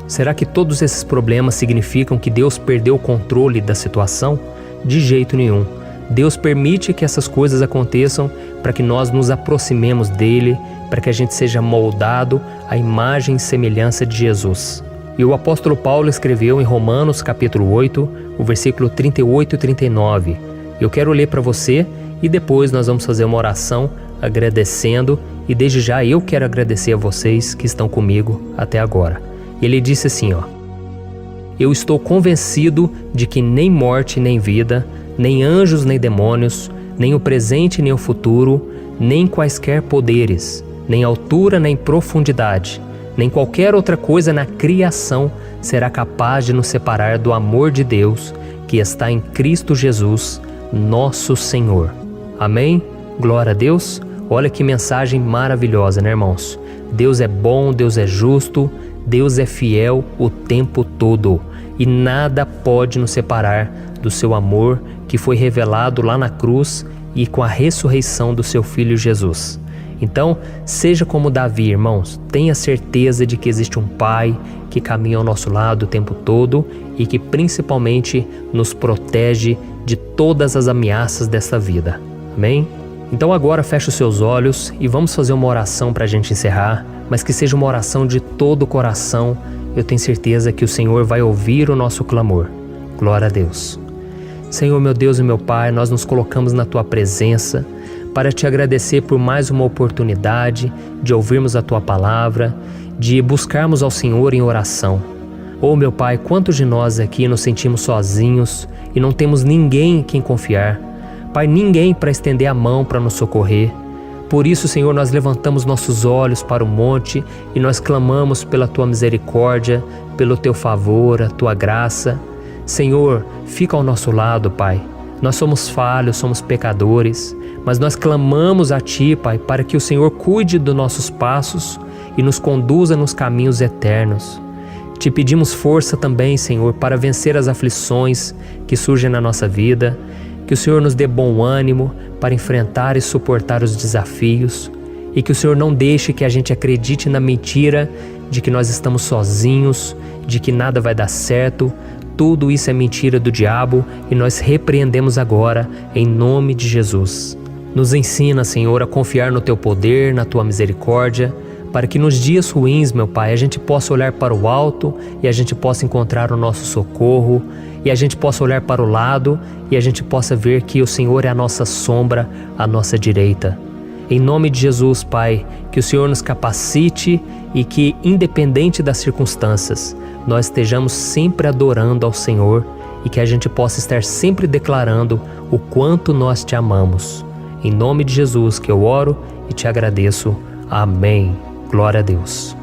Será que todos esses problemas significam que Deus perdeu o controle da situação? De jeito nenhum. Deus permite que essas coisas aconteçam para que nós nos aproximemos dele, para que a gente seja moldado à imagem e semelhança de Jesus. E o apóstolo Paulo escreveu em Romanos capítulo 8, o versículo 38 e 39. Eu quero ler para você e depois nós vamos fazer uma oração agradecendo, e desde já eu quero agradecer a vocês que estão comigo até agora. Ele disse assim, ó: Eu estou convencido de que nem morte nem vida, nem anjos nem demônios, nem o presente nem o futuro, nem quaisquer poderes, nem altura nem profundidade, nem qualquer outra coisa na criação será capaz de nos separar do amor de Deus que está em Cristo Jesus, nosso Senhor. Amém? Glória a Deus. Olha que mensagem maravilhosa, né, irmãos? Deus é bom, Deus é justo, Deus é fiel o tempo todo e nada pode nos separar do seu amor que foi revelado lá na cruz e com a ressurreição do seu Filho Jesus. Então, seja como Davi, irmãos, tenha certeza de que existe um Pai que caminha ao nosso lado o tempo todo e que principalmente nos protege de todas as ameaças dessa vida. Amém? Então agora feche os seus olhos e vamos fazer uma oração para a gente encerrar, mas que seja uma oração de todo o coração. Eu tenho certeza que o Senhor vai ouvir o nosso clamor. Glória a Deus. Senhor, meu Deus e meu Pai, nós nos colocamos na Tua presença para Te agradecer por mais uma oportunidade de ouvirmos a Tua palavra, de buscarmos ao Senhor em oração. Oh, meu Pai, quantos de nós aqui nos sentimos sozinhos e não temos ninguém em quem confiar. Pai, ninguém para estender a mão para nos socorrer. Por isso, Senhor, nós levantamos nossos olhos para o monte e nós clamamos pela Tua misericórdia, pelo Teu favor, a Tua graça. Senhor, fica ao nosso lado, Pai. Nós somos falhos, somos pecadores, mas nós clamamos a Ti, Pai, para que o Senhor cuide dos nossos passos e nos conduza nos caminhos eternos. Te pedimos força também, Senhor, para vencer as aflições que surgem na nossa vida, que o Senhor nos dê bom ânimo para enfrentar e suportar os desafios e que o Senhor não deixe que a gente acredite na mentira de que nós estamos sozinhos, de que nada vai dar certo. Tudo isso é mentira do diabo e nós repreendemos agora em nome de Jesus. Nos ensina, Senhor, a confiar no Teu poder, na Tua misericórdia, para que nos dias ruins, meu Pai, a gente possa olhar para o alto e a gente possa encontrar o nosso socorro, e a gente possa olhar para o lado e a gente possa ver que o Senhor é a nossa sombra, a nossa direita. Em nome de Jesus, Pai, que o Senhor nos capacite e que, independente das circunstâncias, nós estejamos sempre adorando ao Senhor e que a gente possa estar sempre declarando o quanto nós Te amamos. Em nome de Jesus que eu oro e Te agradeço. Amém. Glória a Deus.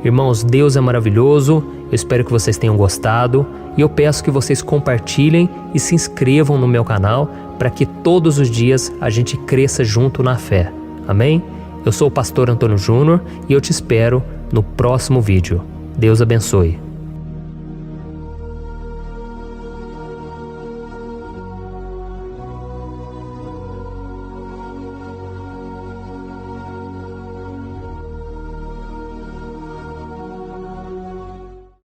Irmãos, Deus é maravilhoso. Eu espero que vocês tenham gostado e eu peço que vocês compartilhem e se inscrevam no meu canal para que todos os dias a gente cresça junto na fé. Amém? Eu sou o pastor Antônio Júnior e eu te espero no próximo vídeo. Deus abençoe.